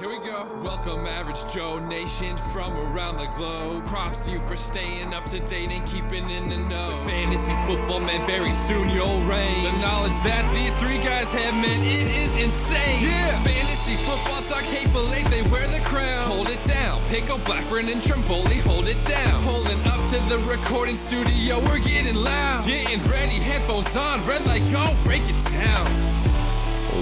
Here we go. Welcome, Average Joe Nation from around the globe. Props to you for staying up to date and keeping in the know. With fantasy football, man, very soon you'll reign. The knowledge that these three guys have, man, it is insane. Yeah, fantasy football talk hateful eight, they wear the crown. Hold it down. Pickle, Blackburn, and Trimboli, hold it down. Pulling up to the recording studio, we're getting loud. Getting ready, headphones on, red light go, break it down.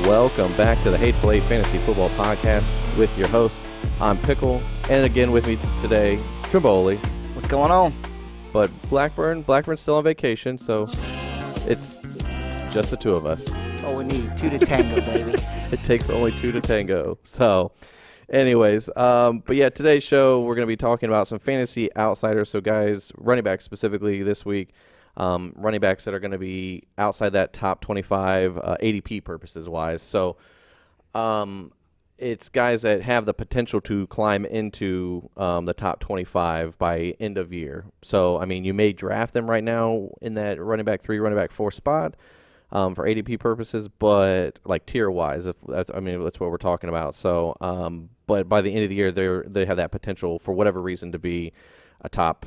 Welcome back to the Hateful Eight Fantasy Football Podcast with your host, I'm Pickle, and again with me today, Trimboli. What's going on? But Blackburn's still on vacation, so it's just the two of us. That's all we need, two to tango, baby. It takes only two to tango. So, anyways, but yeah, today's show, we're going to be talking about some fantasy outsiders. So guys, running backs specifically this week. Running backs that are going to be outside that top 25 ADP purposes wise. So it's guys that have the potential to climb into the top 25 by end of year. So, I mean, you may draft them right now in that running back 3, running back 4 spot for ADP purposes, but like tier wise, that's what we're talking about. So, but by the end of the year, they have that potential for whatever reason to be a top,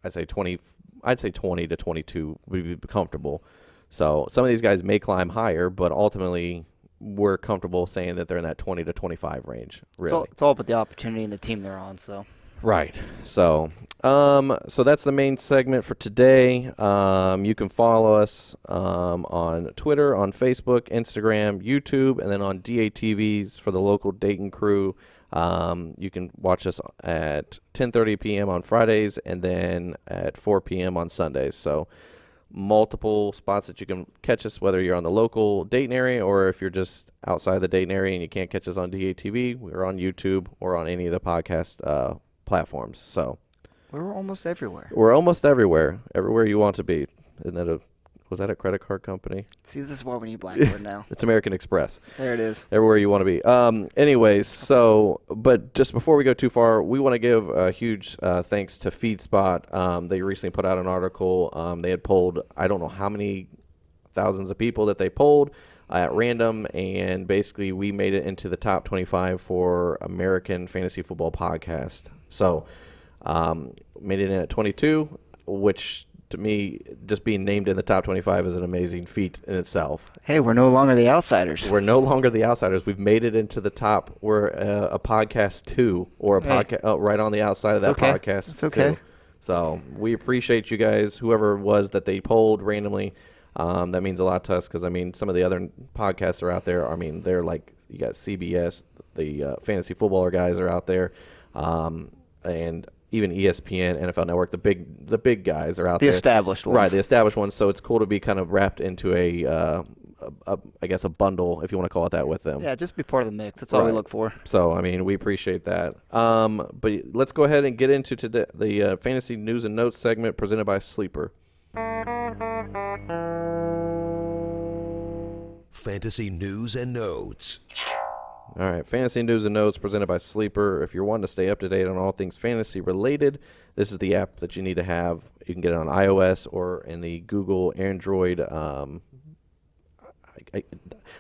I'd say 20 to 22 would be comfortable. So some of these guys may climb higher, but ultimately we're comfortable saying that they're in that 20 to 25 range. Really, it's all about the opportunity and the team they're on. So right. So so that's the main segment for today. You can follow us on Twitter, on Facebook, Instagram, YouTube, and then on DATVs for the local Dayton crew. You can watch us at 10:30 p.m. on Fridays and then at 4 p.m. on Sundays. So multiple spots that you can catch us, whether you're on the local Dayton area or if you're just outside the Dayton area and you can't catch us on DATV, we're on YouTube or on any of the podcast platforms. So we're almost everywhere. We're almost everywhere you want to be. Was that a credit card company? See, this is why we need Blackboard now. It's American Express. There it is. Everywhere you want to be. Anyways, but just before we go too far, we want to give a huge thanks to FeedSpot. They recently put out an article. They had polled, I don't know how many thousands of people that they polled at random, and basically we made it into the top 25 for American Fantasy Football Podcast. So made it in at 22, which to me, just being named in the top 25 is an amazing feat in itself. Hey, we're no longer the outsiders. We're no longer the outsiders. We've made it into the top. We're a podcast too, or a podcast right on the outside of that podcast. It's okay. Too. So we appreciate you guys, whoever it was that they polled randomly. That means a lot to us because, I mean, some of the other podcasts are out there. I mean, they're like, you got CBS, the fantasy footballer guys are out there, and even ESPN, NFL Network, the big guys are out there. The established ones. Right, the established ones. So it's cool to be kind of wrapped into I guess a bundle, if you want to call it that, with them. Yeah, just be part of the mix. That's all we look for. So, I mean, we appreciate that. But let's go ahead and get into today, the Fantasy News and Notes segment presented by Sleeper. Fantasy News and Notes. All right, Fantasy News and Notes presented by Sleeper. If you're wanting to stay up to date on all things fantasy related, this is the app that you need to have. You can get it on iOS or in the Google Android. I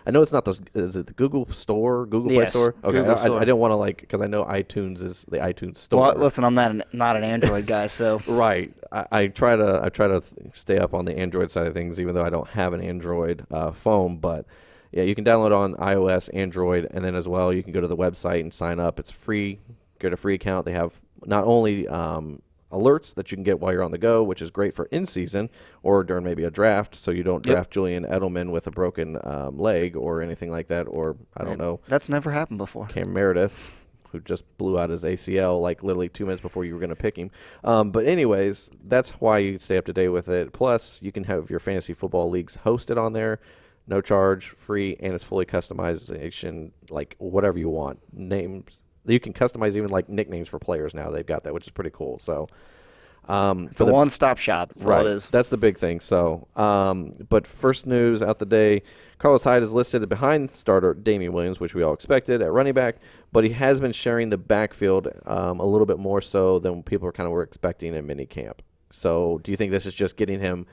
know it's not is it the Google Store, Play Store? Okay, Google Store. I didn't want to because I know iTunes is the iTunes Store. Well, listen, I'm not an Android guy, so right. I try to stay up on the Android side of things, even though I don't have an Android phone, but. Yeah, you can download on iOS, Android, and then as well you can go to the website and sign up. It's free. Get a free account. They have not only alerts that you can get while you're on the go, which is great for in-season or during maybe a draft, so you don't draft Julian Edelman with a broken leg or anything like that, or I don't know. That's never happened before. Cam Meredith, who just blew out his ACL like literally 2 minutes before you were going to pick him. But anyways, that's why you stay up to date with it. Plus, you can have your fantasy football leagues hosted on there. No charge, free, and it's fully customization, like whatever you want. Names, you can customize even like nicknames for players now. They've got that, which is pretty cool. So it's a one-stop shop. That's all it is. That's the big thing. So, but first news out the day, Carlos Hyde is listed behind starter Damian Williams, which we all expected at running back, but he has been sharing the backfield a little bit more so than people were expecting in minicamp. So do you think this is just getting him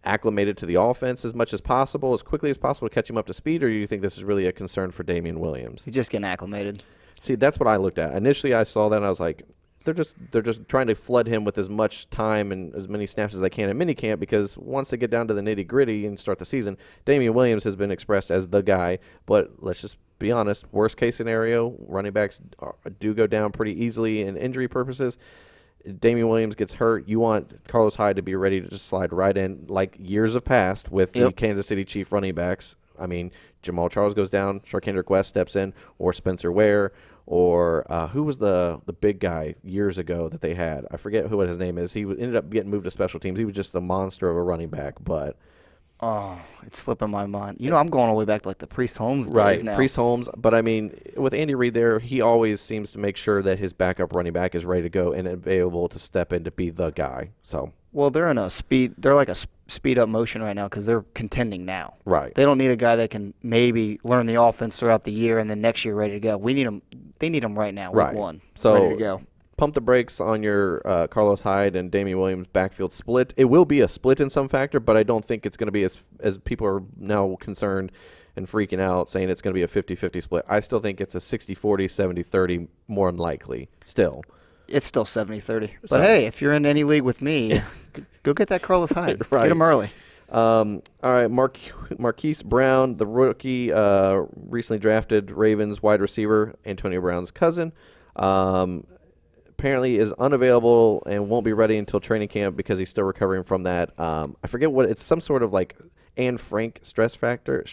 acclimated to the offense as much as possible, as quickly as possible to catch him up to speed, or do you think this is really a concern for Damian Williams? He's just getting acclimated. See, that's what I looked at. Initially, I saw that and I was like, they're just trying to flood him with as much time and as many snaps as they can in minicamp, because once they get down to the nitty-gritty and start the season, Damian Williams has been expressed as the guy. But let's just be honest, worst case scenario, running backs do go down pretty easily in injury purposes. Damian Williams gets hurt, you want Carlos Hyde to be ready to just slide right in like years have passed with the Kansas City Chief running backs. I mean, Jamal Charles goes down, Sharkendrick West steps in, or Spencer Ware, or who was the big guy years ago that they had? I forget what his name is. He ended up getting moved to special teams. He was just a monster of a running back, but... Oh, it's slipping my mind. I'm going all the way back to like the Priest Holmes days now. Right, Priest Holmes. But, I mean, with Andy Reid there, he always seems to make sure that his backup running back is ready to go and available to step in to be the guy. So, well, they're like a speed-up motion right now because they're contending now. Right. They don't need a guy that can maybe learn the offense throughout the year and then next year ready to go. They need him right now, week one, ready to go. Pump the brakes on your Carlos Hyde and Damian Williams backfield split. It will be a split in some factor, but I don't think it's going to be as people are now concerned and freaking out saying it's going to be a 50-50 split. I still think it's a 60-40, 70-30 more than likely still. It's still 70-30. But, hey, if you're in any league with me, go get that Carlos Hyde. Right. Get him early. All right, Marquise Brown, the rookie, recently drafted Ravens wide receiver, Antonio Brown's cousin. Apparently is unavailable and won't be ready until training camp because he's still recovering from that. I forget what it's, some sort of like Anne Frank stress fracture.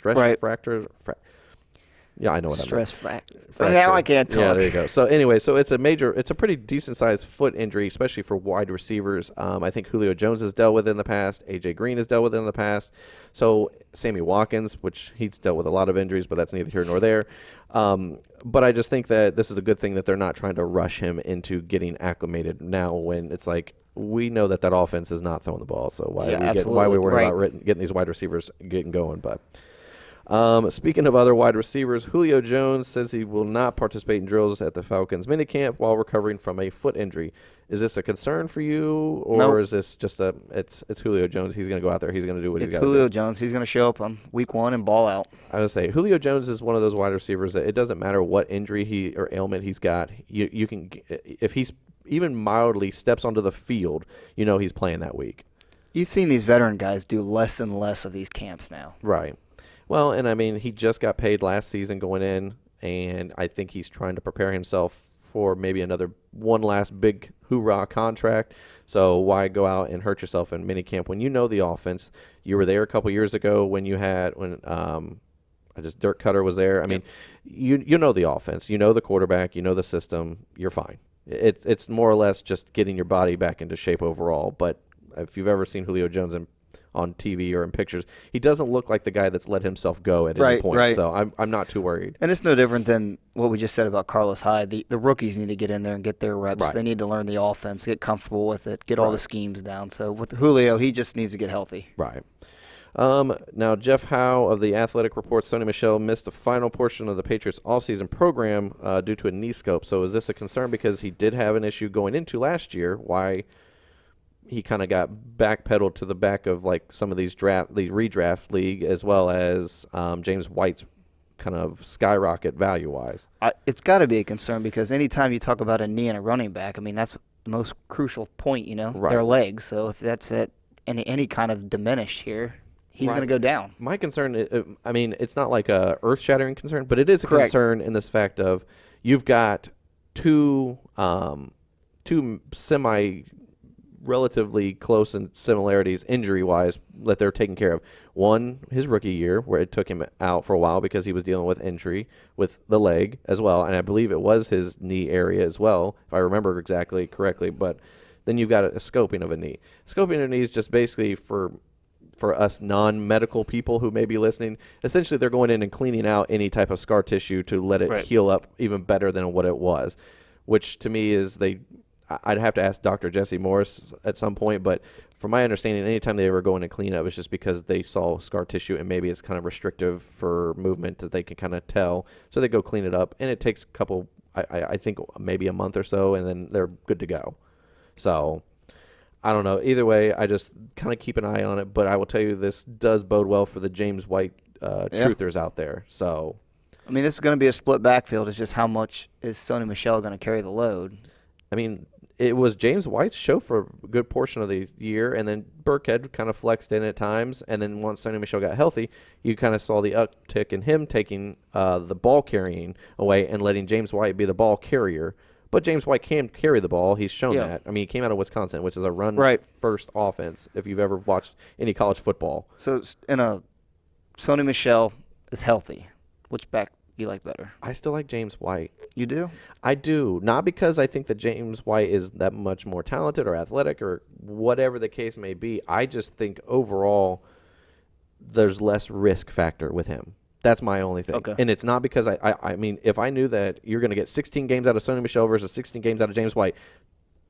Yeah, I know what stress I mean. fracture. Now I can't talk. Yeah, there you go. So anyway, it's a pretty decent sized foot injury, especially for wide receivers. I think Julio Jones has dealt with it in the past. AJ Green has dealt with it in the past. So Sammy Watkins, which he's dealt with a lot of injuries, but that's neither here nor there. But I just think that this is a good thing that they're not trying to rush him into getting acclimated now when it's like, we know that offense is not throwing the ball. So why are we worried about getting these wide receivers getting going? But speaking of other wide receivers, Julio Jones says he will not participate in drills at the Falcons minicamp while recovering from a foot injury. Is this a concern for you, or is this just it's Julio Jones? He's going to go out there. He's going to do what he's got to do. It's Julio Jones. He's going to show up on week one and ball out. I would say Julio Jones is one of those wide receivers that it doesn't matter what injury or ailment he's got. You can, if he's even mildly steps onto the field, he's playing that week. You've seen these veteran guys do less and less of these camps now. Right. Well, and I mean, he just got paid last season going in, and I think he's trying to prepare himself for maybe one last big hoorah contract. So why go out and hurt yourself in minicamp when you know the offense? You were there a couple years ago when Dirk Cutter was there. I mean, you know the offense, you know the quarterback, you know the system. You're fine. It's more or less just getting your body back into shape overall. But if you've ever seen Julio Jones on TV or in pictures, he doesn't look like the guy that's let himself go at any point. Right. So I'm not too worried. And it's no different than what we just said about Carlos Hyde. The rookies need to get in there and get their reps. Right. They need to learn the offense, get comfortable with it, get all the schemes down. So with Julio, he just needs to get healthy. Right. Now, Jeff Howe of The Athletic reports Sony Michel missed the final portion of the Patriots offseason program due to a knee scope. So is this a concern because he did have an issue going into last year? Why he kind of got backpedaled to the back of like some of these redraft league, as well as James White's kind of skyrocket value-wise? It's got to be a concern because anytime you talk about a knee and a running back, I mean, that's the most crucial point, their legs. So if that's any kind of diminished here, he's going to go down. My concern, it's not like a earth-shattering concern, but it is a concern in this fact of you've got two relatively close in similarities injury-wise that they're taking care of. One, his rookie year, where it took him out for a while because he was dealing with injury with the leg as well, and I believe it was his knee area as well, if I remember exactly correctly. But then you've got a scoping of a knee. Scoping of a knee is just basically for us non-medical people who may be listening. Essentially, they're going in and cleaning out any type of scar tissue to let it heal up even better than what it was, which to me is I'd have to ask Dr. Jesse Morris at some point, but from my understanding, anytime they were going to clean up, it's just because they saw scar tissue and maybe it's kind of restrictive for movement that they can kind of tell. So they go clean it up, and it takes a couple, I think maybe a month or so, and then they're good to go. So I don't know. Either way, I just kind of keep an eye on it. But I will tell you, this does bode well for the James White truthers out there. So, I mean, this is going to be a split backfield. It's just how much is Sony Michel going to carry the load? I mean, it was James White's show for a good portion of the year, and then Burkhead kind of flexed in at times. And then once Sony Michel got healthy, you kind of saw the uptick in him taking the ball carrying away and letting James White be the ball carrier. But James White can carry the ball. He's shown that. I mean, he came out of Wisconsin, which is a run-first offense, if you've ever watched any college football. So, Sony Michel is healthy. Which back you like better? I still like James White. You do? I do. Not because I think that James White is that much more talented or athletic or whatever the case may be. I just think overall there's less risk factor with him. That's my only thing. Okay. And it's not because I mean, if I knew that you're going to get 16 games out of Sony Michel versus 16 games out of James White,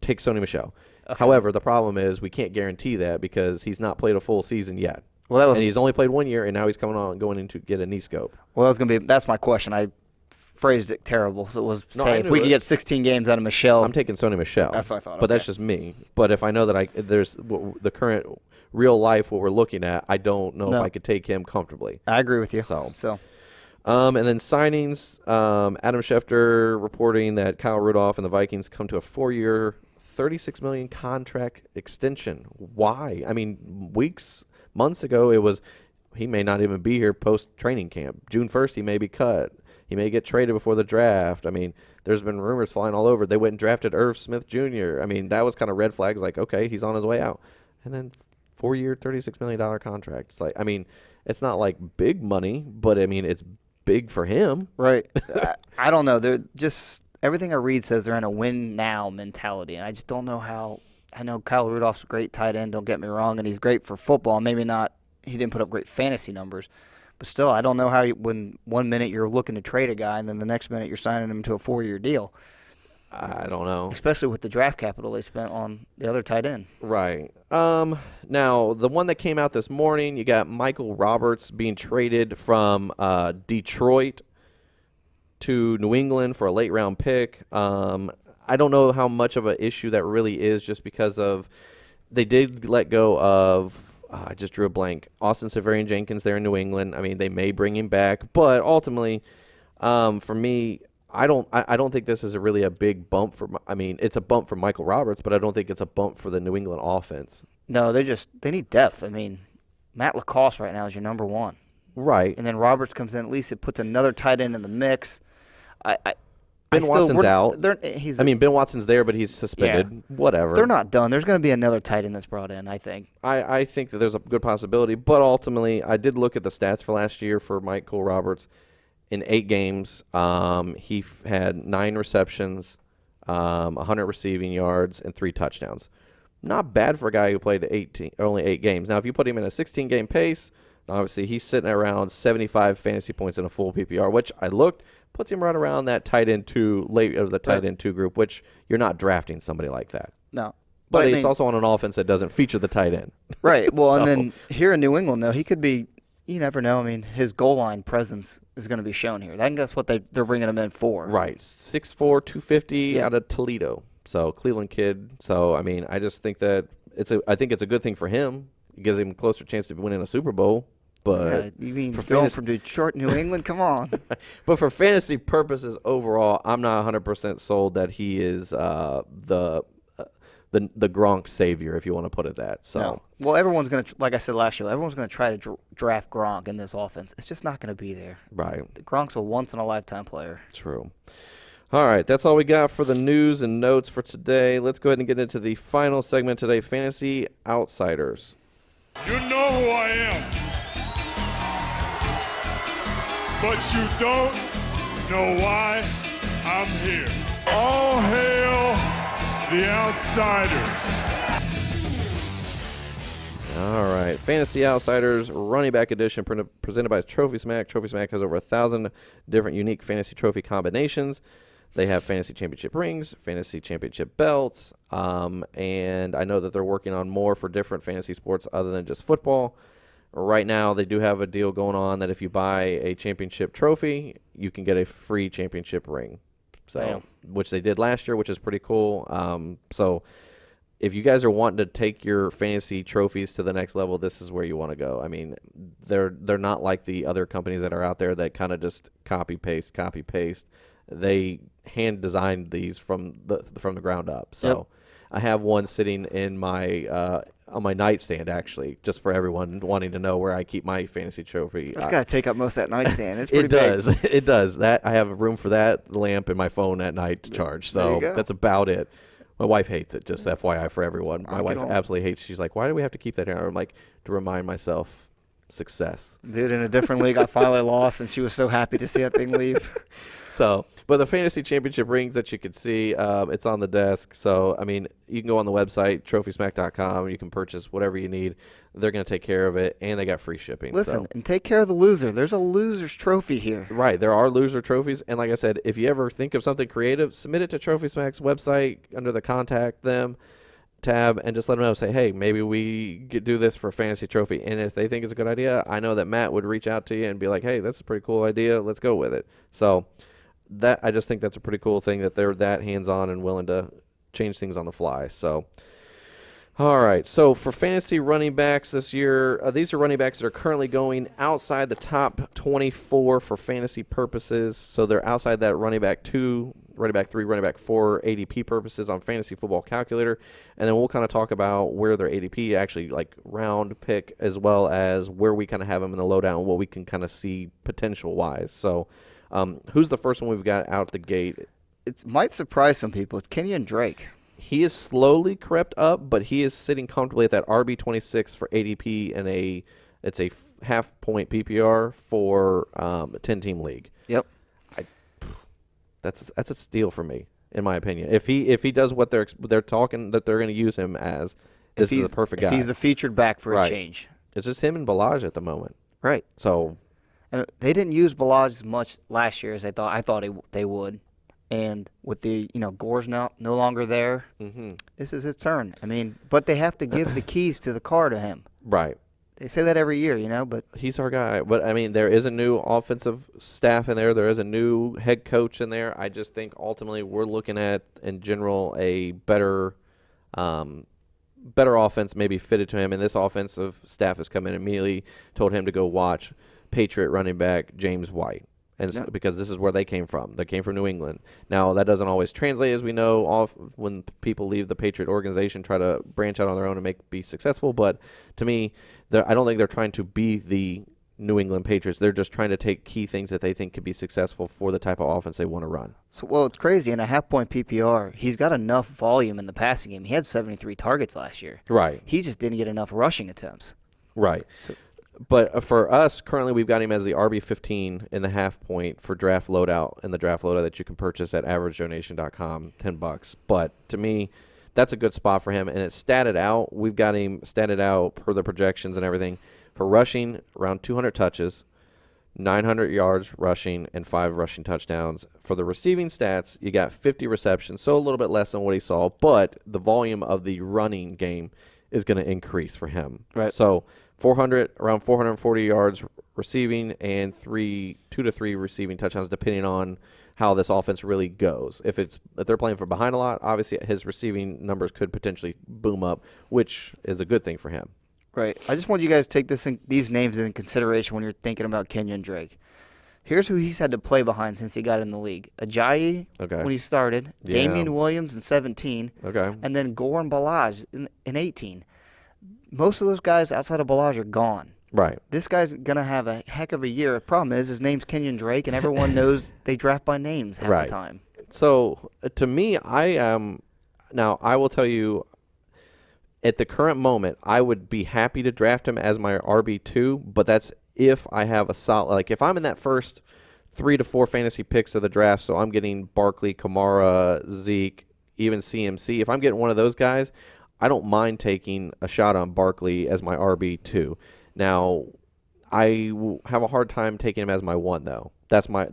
take Sony Michel. Okay. However, the problem is we can't guarantee that because he's not played a full season yet. Well, and he's only played 1 year, and now he's going in to get a knee scope. Well, that's my question. I phrased it terrible. So it was if we could get 16 games out of Michel. I'm taking Sony Michel. That's what I thought. But that's just me. But if I know that there's the current real life what we're looking at, I don't know if I could take him comfortably. I agree with you. So. And then signings, Adam Schefter reporting that Kyle Rudolph and the Vikings come to a 4-year, $36 million contract extension. Why? I mean, months ago, it was he may not even be here post-training camp. June 1st, he may be cut. He may get traded before the draft. I mean, there's been rumors flying all over. They went and drafted Irv Smith Jr. I mean, that was kind of red flags like, okay, he's on his way out. And then 4-year, $36 million contract. It's like, I mean, it's not like big money, but, I mean, it's big for him. Right. I don't know. They're just everything I read says they're in a win now mentality, and I just don't know how. I know Kyle Rudolph's a great tight end, don't get me wrong, and he's great for football. Maybe not. He didn't put up great fantasy numbers, but still, I don't know how when 1 minute you're looking to trade a guy and then the next minute you're signing him to a 4-year deal. I don't know. Especially with the draft capital they spent on the other tight end. Right. Now, the one that came out this morning, you got Michael Roberts being traded from Detroit to New England for a late-round pick. I don't know how much of an issue that really is just because of they did let go of, I just drew a blank, Austin Seferian-Jenkins there in New England. I mean, they may bring him back, but ultimately, for me, I don't think this is really a big bump for. I mean, it's a bump for Michael Roberts, but I don't think it's a bump for the New England offense. No, they need depth. I mean, Matt Lacoste right now is your number one. Right. And then Roberts comes in. At least it puts another tight end in the mix. Ben Watson's out. Ben Watson's there, but he's suspended. Yeah. Whatever. They're not done. There's going to be another tight end that's brought in, I think. I think that there's a good possibility, but ultimately, I did look at the stats for last year for Michael Roberts. In 8 games, he had 9 receptions, 100 receiving yards, and 3 touchdowns. Not bad for a guy who played only 8 games. Now, if you put him in a 16-game pace, obviously he's sitting at around 75 fantasy points in a full PPR, which I looked, puts him right around that tight end 2, late of the tight end 2 group, which you're not drafting somebody like that. No. But it's also on an offense that doesn't feature the tight end. Right. Well, and then here in New England, though, he could be – you never know. I mean, his goal line presence is going to be shown here. I think that's what they're bringing him in for. Right. 6'4", 250 out of Toledo. So, Cleveland kid. So, I mean, I just think that I think it's a good thing for him. It gives him a closer chance to winning a Super Bowl. But you mean going from Detroit, New England? Come on. But for fantasy purposes overall, I'm not 100% sold that he is the Gronk savior, if you want to put it that. So, no. Well, everyone's going to, like I said last show, everyone's going to try to draft Gronk in this offense. It's just not going to be there. Right. Gronk's a once-in-a-lifetime player. True. All right, that's all we got for the news and notes for today. Let's go ahead and get into the final segment today, Fantasy Outsiders. You know who I am, but you don't know why I'm here. All hail the Outsiders. All right, Fantasy Outsiders Running Back Edition presented by Trophy Smack. Trophy Smack has over 1,000 different unique fantasy trophy combinations. They have fantasy championship rings, fantasy championship belts, and I know that they're working on more for different fantasy sports other than just football. Right now, they do have a deal going on that if you buy a championship trophy, you can get a free championship ring. So, which they did last year, which is pretty cool. So, if you guys are wanting to take your fantasy trophies to the next level, this is where you want to go. I mean, they're not like the other companies that are out there that kind of just copy paste. They hand designed these from the ground up. So yep. I have one sitting in my on my nightstand, actually, just for everyone wanting to know where I keep my fantasy trophy. That's got to take up most of that nightstand. It's pretty big. It does. That I have room for that lamp and my phone at night to charge. So that's about it. My wife hates it, just FYI for everyone. My wife absolutely hates it. She's like, why do we have to keep that here? I'm like, to remind myself success. Dude, in a different league, I finally lost, and she was so happy to see that thing leave. So, but the fantasy championship rings that you can see, it's on the desk. So, I mean, you can go on the website, trophysmack.com. You can purchase whatever you need. They're going to take care of it, and they got free shipping. Listen, and take care of the loser. There's a loser's trophy here. Right. There are loser trophies. And like I said, if you ever think of something creative, submit it to Trophy Smack's website under the Contact Them tab and just let them know. Say, hey, maybe we do this for a fantasy trophy. And if they think it's a good idea, I know that Matt would reach out to you and be like, hey, that's a pretty cool idea. Let's go with it. So that I just think that's a pretty cool thing that they're that hands-on and willing to change things on the fly. So, all right. So for fantasy running backs this year, these are running backs that are currently going outside the top 24 for fantasy purposes. So they're outside that running back 2, running back 3, running back 4 ADP purposes on Fantasy Football Calculator. And then we'll kind of talk about where their ADP actually like round pick, as well as where we kind of have them in the lowdown and what we can kind of see potential-wise. So who's the first one we've got out the gate? It might surprise some people. It's Kenyon Drake. He is slowly crept up, but he is sitting comfortably at that RB26 for ADP, and it's a half-point PPR for a 10-team league. Yep. That's a steal for me, in my opinion. If he does what they're talking that they're going to use him as, this is a perfect guy. If he's a featured back for a change. It's just him and Ballage at the moment. Right. So they didn't use Ballage as much last year as I thought they would. And with the, Gore's no longer there, This is his turn. I mean, but they have to give the keys to the car to him. Right. They say that every year, but he's our guy. But, I mean, there is a new offensive staff in there. There is a new head coach in there. I just think ultimately we're looking at, in general, a better offense maybe fitted to him. And this offensive staff has come in and immediately told him to go watch Patriot running back James White. And because this is where they came from. They came from New England. Now, that doesn't always translate, as we know, when people leave the Patriot organization, try to branch out on their own and be successful. But to me, I don't think they're trying to be the New England Patriots. They're just trying to take key things that they think could be successful for the type of offense they want to run. So, it's crazy. In a half-point PPR, he's got enough volume in the passing game. He had 73 targets last year. Right. He just didn't get enough rushing attempts. Right. But for us, currently we've got him as the RB15 in the half point for draft loadout, and the draft loadout that you can purchase at averagejonation.com, $10. But to me, that's a good spot for him, and it's statted out. We've got him statted out per the projections and everything for rushing around 200 touches, 900 yards rushing, and 5 rushing touchdowns. For the receiving stats, you got 50 receptions, so a little bit less than what he saw, but the volume of the running game is going to increase for him. Right. So around 440 yards receiving and 2 to 3 receiving touchdowns, depending on how this offense really goes. If they're playing from behind a lot, obviously his receiving numbers could potentially boom up, which is a good thing for him. Right. I just want you guys to take these names into consideration when you're thinking about Kenyon Drake. Here's who he's had to play behind since he got in the league. Ajayi when he started, Damian Williams in 17, and then Gore and Ballage in 18. Most of those guys outside of Ballage are gone. Right. This guy's going to have a heck of a year. The problem is his name's Kenyon Drake, and everyone knows they draft by names half the time. So, to me, now, I will tell you, at the current moment, I would be happy to draft him as my RB2, but that's if I have a solid, like if I'm in that first 3 to 4 fantasy picks of the draft, so I'm getting Barkley, Kamara, Zeke, even CMC, if I'm getting one of those guys, I don't mind taking a shot on Barkley as my RB2. Now, I have a hard time taking him as my 1 though. That's my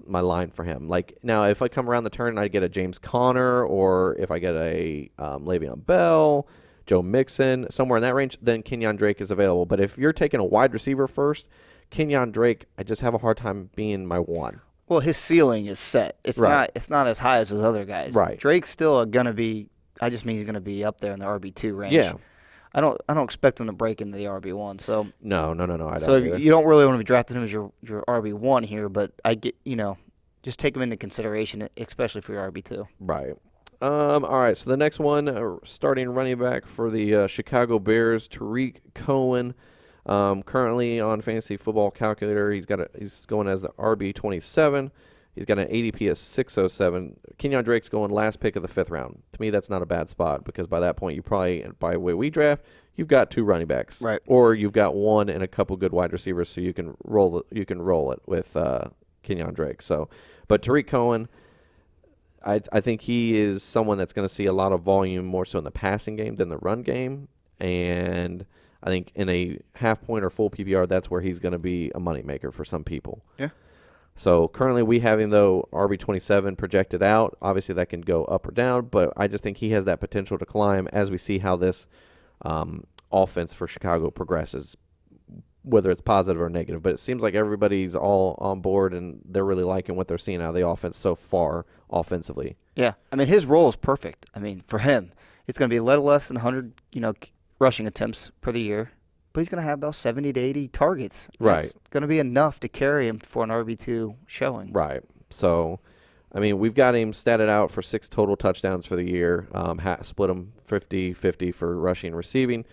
line for him. Like now, if I come around the turn and I get a James Conner, or if I get a Le'Veon Bell, Joe Mixon, somewhere in that range, then Kenyon Drake is available. But if you're taking a wide receiver first, Kenyon Drake, I just have a hard time being my 1. Well, his ceiling is set. It's not as high as those other guys. Right. Drake's still going to be. I just mean he's going to be up there in the RB2 range. Yeah. I don't expect him to break into the RB1. So no. I don't. So you don't really want to be drafting him as your RB1 here, but I get just take him into consideration, especially for your RB2. Right. All right. So the next one, starting running back for the Chicago Bears, Tarik Cohen. Currently on Fantasy Football Calculator, he's going as the RB27. He's got an ADP of 607. Kenyon Drake's going last pick of the 5th round. To me, that's not a bad spot because by that point, you probably, by the way we draft, you've got 2 running backs, right? Or you've got 1 and a couple good wide receivers, so you can roll it. You can roll it with Kenyon Drake. So, but Tarik Cohen, I think he is someone that's going to see a lot of volume more so in the passing game than the run game, and I think in a half point or full PPR, that's where he's going to be a moneymaker for some people. Yeah. So currently we have him, though, RB27 projected out. Obviously that can go up or down, but I just think he has that potential to climb as we see how this offense for Chicago progresses, whether it's positive or negative. But it seems like everybody's all on board, and they're really liking what they're seeing out of the offense so far offensively. Yeah. I mean, his role is perfect. I mean, for him, it's going to be a little less than 100, rushing attempts per the year, but he's going to have about 70 to 80 targets. Right. That's going to be enough to carry him for an RB2 showing. Right. So, I mean, we've got him statted out for 6 total touchdowns for the year, split them 50-50 for rushing and receiving.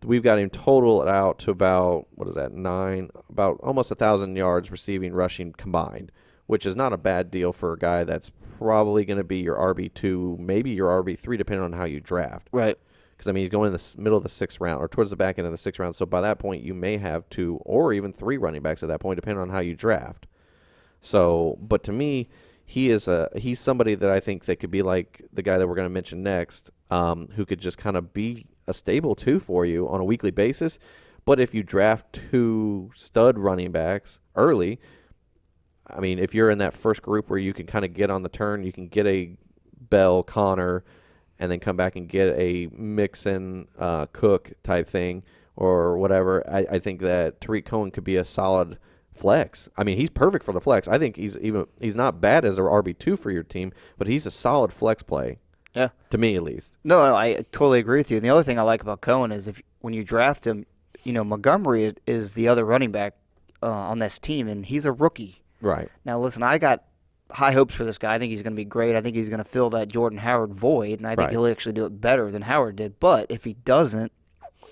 We've got him total out to about, about almost 1,000 yards receiving, rushing combined, which is not a bad deal for a guy that's probably going to be your RB2, maybe your RB3, depending on how you draft. Right. Because, I mean, he's going in the middle of the 6th round or towards the back end of the 6th round. So by that point, you may have 2 or even 3 running backs at that point, depending on how you draft. So, but to me, he's somebody that I think that could be like the guy that we're going to mention next, who could just kind of be a stable 2 for you on a weekly basis. But if you draft 2 stud running backs early, I mean, if you're in that first group where you can kind of get on the turn, you can get a Bell, Connor, and then come back and get a Mixon, Cook type thing or whatever, I think that Tarik Cohen could be a solid flex. I mean, he's perfect for the flex. I think he's not bad as an RB2 for your team, but he's a solid flex play. Yeah. To me, at least. No, I totally agree with you. And the other thing I like about Cohen is when you draft him, Montgomery is the other running back on this team, and he's a rookie. Right. Now, listen, I got high hopes for this guy. I think he's going to be great. I think he's going to fill that Jordan Howard void, and I think he'll actually do it better than Howard did. But if he doesn't,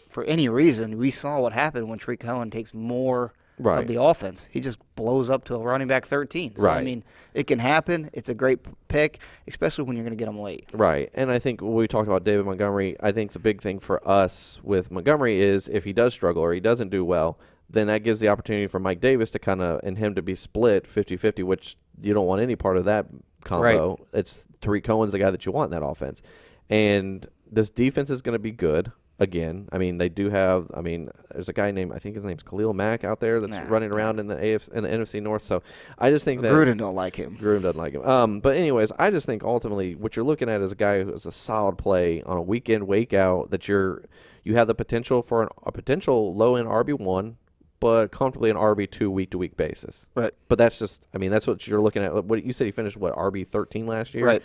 for any reason, we saw what happened when Tarik Cohen takes more of the offense. He just blows up to a running back 13. So, I mean, it can happen. It's a great pick, especially when you're going to get him late. Right. And I think when we talked about David Montgomery, I think the big thing for us with Montgomery is if he does struggle or he doesn't do well, then that gives the opportunity for Mike Davis to and him to be split 50-50, which you don't want any part of that combo. Right. It's Tarik Cohen's the guy that you want in that offense. And this defense is going to be good again. I mean, they do have, there's a guy named, I think his name's Khalil Mack out there that's running around in the NFC North. So I just think that Gruden don't like him. Gruden doesn't like him. But anyways, I just think ultimately what you're looking at is a guy who's a solid play on a week in, week out, that you have the potential for a potential low-end RB1, but comfortably an RB2 week-to-week basis. Right. But that's just, that's what you're looking at. What you said he finished, RB13 last year? Right.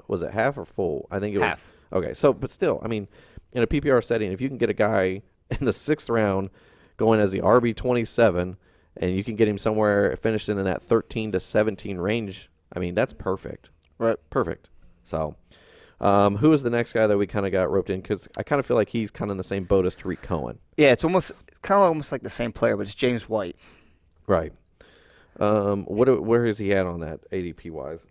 Was it half or full? I think it half. Was. Okay, so, but still, in a PPR setting, if you can get a guy in the 6th round going as the RB27, and you can get him somewhere finishing in that 13 to 17 range, that's perfect. Right. Perfect. So, who is the next guy that we kind of got roped in? Because I kind of feel like he's kind of in the same boat as Tarik Cohen. Yeah, it's kind of almost like the same player, but it's James White. Right. Where is he at on that ADP wise?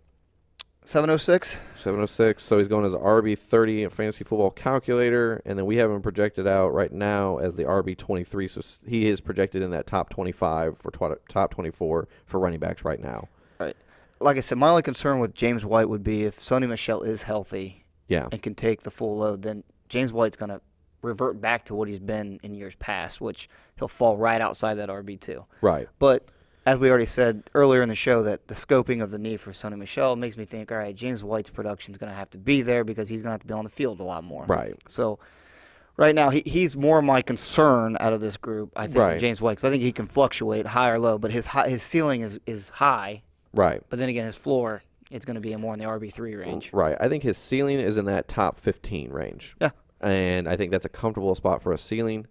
706. 706. So he's going as RB30 in Fantasy Football Calculator, and then we have him projected out right now as the RB23. So he is projected in that top 25 for top 24 for running backs right now. Right. Like I said, my only concern with James White would be if Sony Michel is healthy and can take the full load, then James White's going to revert back to what he's been in years past, which he'll fall right outside that RB2. Right. But as we already said earlier in the show, that the scoping of the need for Sony Michel makes me think, all right, James White's production is going to have to be there because he's going to have to be on the field a lot more. Right. So Right now, he's more my concern out of this group, I think, than James White, because I think he can fluctuate high or low, but his ceiling is high. Right. But then again, his floor, it's going to be more in the RB3 range. Right. I think his ceiling is in that top 15 range. Yeah. And I think that's a comfortable spot for a ceiling.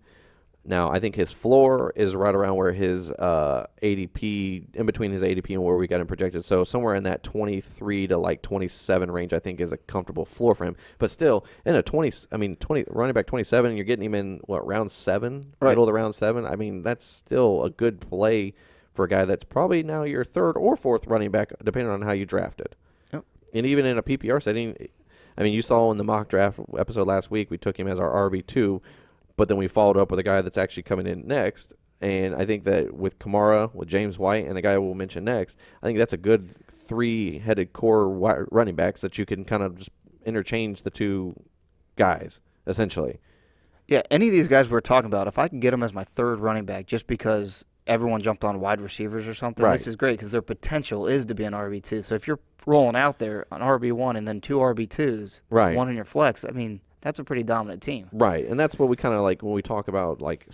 Now, I think his floor is right around where his ADP, in between his ADP and where we got him projected. So somewhere in that 23 to like 27 range, I think is a comfortable floor for him. But still, in a 20 running back 27, you're getting him in round 7, middle of the round 7. I mean, that's still a good play for a guy that's probably now your third or fourth running back, depending on how you drafted. Yep. And even in a PPR setting, I mean, you saw in the mock draft episode last week, we took him as our RB2. But then we followed up with a guy that's actually coming in next. And I think that with Kamara, with James White, and the guy we'll mention next, I think that's a good 3-headed core running backs that you can kind of just interchange the two guys, essentially. Yeah, any of these guys we're talking about, if I can get them as my third running back just because everyone jumped on wide receivers or something, this is great because their potential is to be an RB2. So if you're rolling out there an RB1 and then 2 RB2s, one in your flex, I mean, that's a pretty dominant team. Right, and that's what we kind of like when we talk about like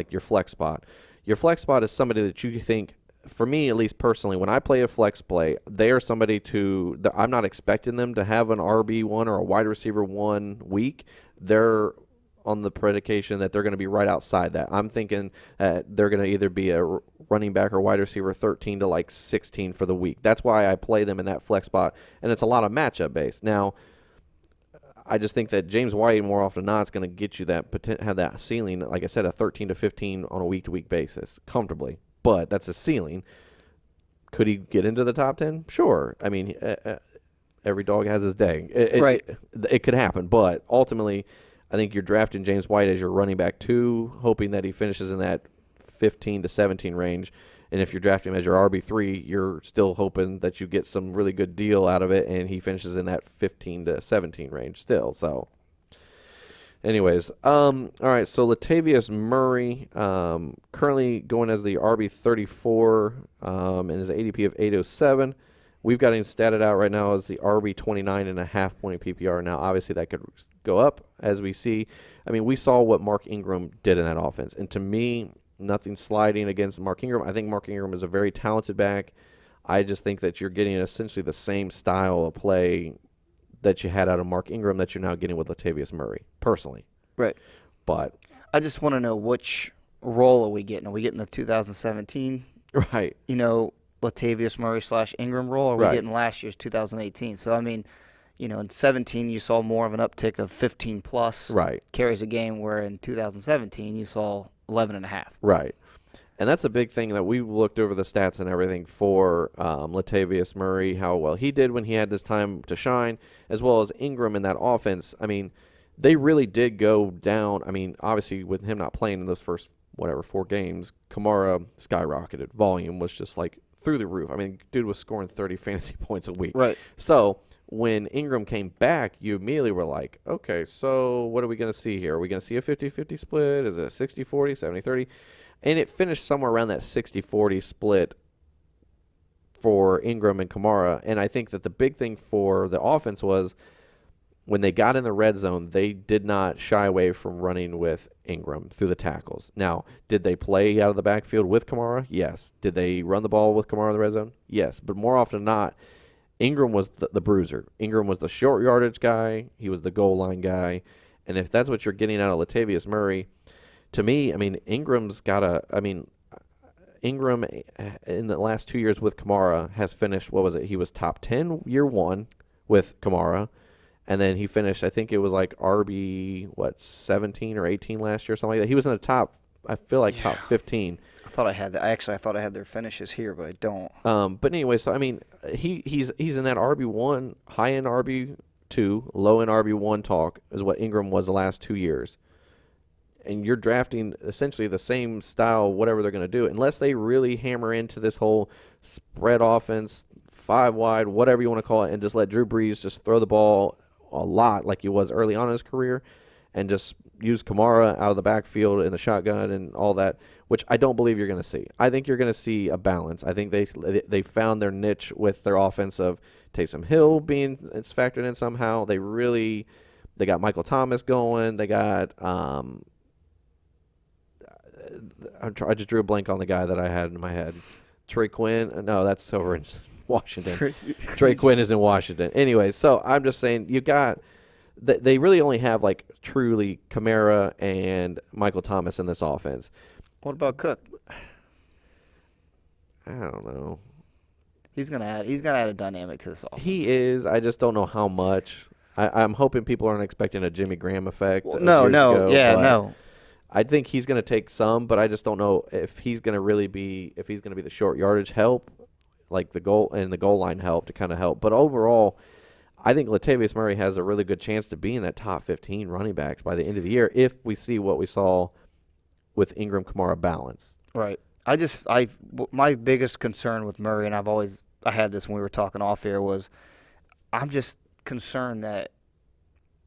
your flex spot. Your flex spot is somebody that you think, for me at least personally, when I play a flex play, they are somebody I'm not expecting them to have an RB1 or a wide receiver 1 week. They're on the predication that they're going to be right outside that. I'm thinking they're going to either be a running back or wide receiver 13 to like 16 for the week. That's why I play them in that flex spot, and it's a lot of matchup based. Now, I just think that James White, more often than not, is going to get you have that ceiling, like I said, a 13 to 15 on a week-to-week basis, comfortably. But that's a ceiling. Could he get into the top 10? Sure. I mean, every dog has his day. It could happen. But ultimately, I think you're drafting James White as your running back 2, hoping that he finishes in that 15 to 17 range. And if you're drafting him as your RB3, you're still hoping that you get some really good deal out of it, and he finishes in that 15 to 17 range still. So, anyways, all right. So Latavius Murray, currently going as the RB34, and his ADP of 807. We've got him statted out right now as the RB29 and a half point PPR. Now, obviously, that could go up as we see. I mean, we saw what Mark Ingram did in that offense, and to me, nothing sliding against Mark Ingram. I think Mark Ingram is a very talented back. I just think that you're getting essentially the same style of play that you had out of Mark Ingram that you're now getting with Latavius Murray, personally. Right. But I just want to know which role are we getting? Are we getting the 2017? Right. Latavius Murray / Ingram role, or are we getting last year's 2018? So, I mean, in 17 you saw more of an uptick of 15-plus carries a game, where in 2017 you saw 11.5. Right. And that's a big thing that we looked over the stats and everything for Latavius Murray, how well he did when he had this time to shine, as well as Ingram in that offense. I mean, they really did go down. I mean, obviously with him not playing in those first, 4 games, Kamara skyrocketed. Volume was just like through the roof. I mean, dude was scoring 30 fantasy points a week. Right. So when Ingram came back, you immediately were like, okay, so what are we going to see here? Are we going to see a 50-50 split? Is it a 60-40, 70-30? And it finished somewhere around that 60-40 split for Ingram and Kamara. And I think that the big thing for the offense was when they got in the red zone, they did not shy away from running with Ingram through the tackles. Now, did they play out of the backfield with Kamara? Yes. Did they run the ball with Kamara in the red zone? Yes. But more often than not, Ingram was the bruiser. Ingram was the short yardage guy. He was the goal line guy. And if that's what you're getting out of Latavius Murray, to me, I mean, Ingram in the last 2 years with Kamara has finished, he was top 10 year 1 with Kamara. And then he finished, I think it was like RB, 17 or 18 last year or something like that. He was in the top, I feel like top 15. I thought I had that. I thought I had their finishes here, but I don't. But anyway, so I mean, he's in that RB1, high end RB2, low end RB1 talk is what Ingram was the last 2 years. And you're drafting essentially the same style, whatever they're going to do, unless they really hammer into this whole spread offense, 5 wide, whatever you want to call it, and just let Drew Brees just throw the ball a lot like he was early on in his career, and just use Kamara out of the backfield in the shotgun and all that, which I don't believe you're going to see. I think you're going to see a balance. I think they found their niche with their offense of Taysom Hill being factored in somehow. They really They got Michael Thomas going. They got I just drew a blank on the guy that I had in my head. Trey Quinn. No, that's over in Washington. Trey Quinn is in Washington. Anyway, so I'm just saying you got they really only have like truly Kamara and Michael Thomas in this offense. What about Cook? I don't know. He's gonna add a dynamic to this offense. He is. I just don't know how much. I'm hoping people aren't expecting a Jimmy Graham effect. Well, no. I think he's going to take some, but I just don't know if he's going to be the short yardage help, like the goal line help to kind of help. But overall, I think Latavius Murray has a really good chance to be in that top 15 running backs by the end of the year if we see what we saw with Ingram Kamara balance. Right. My biggest concern with Murray, and I had this when we were talking off air, was I'm just concerned that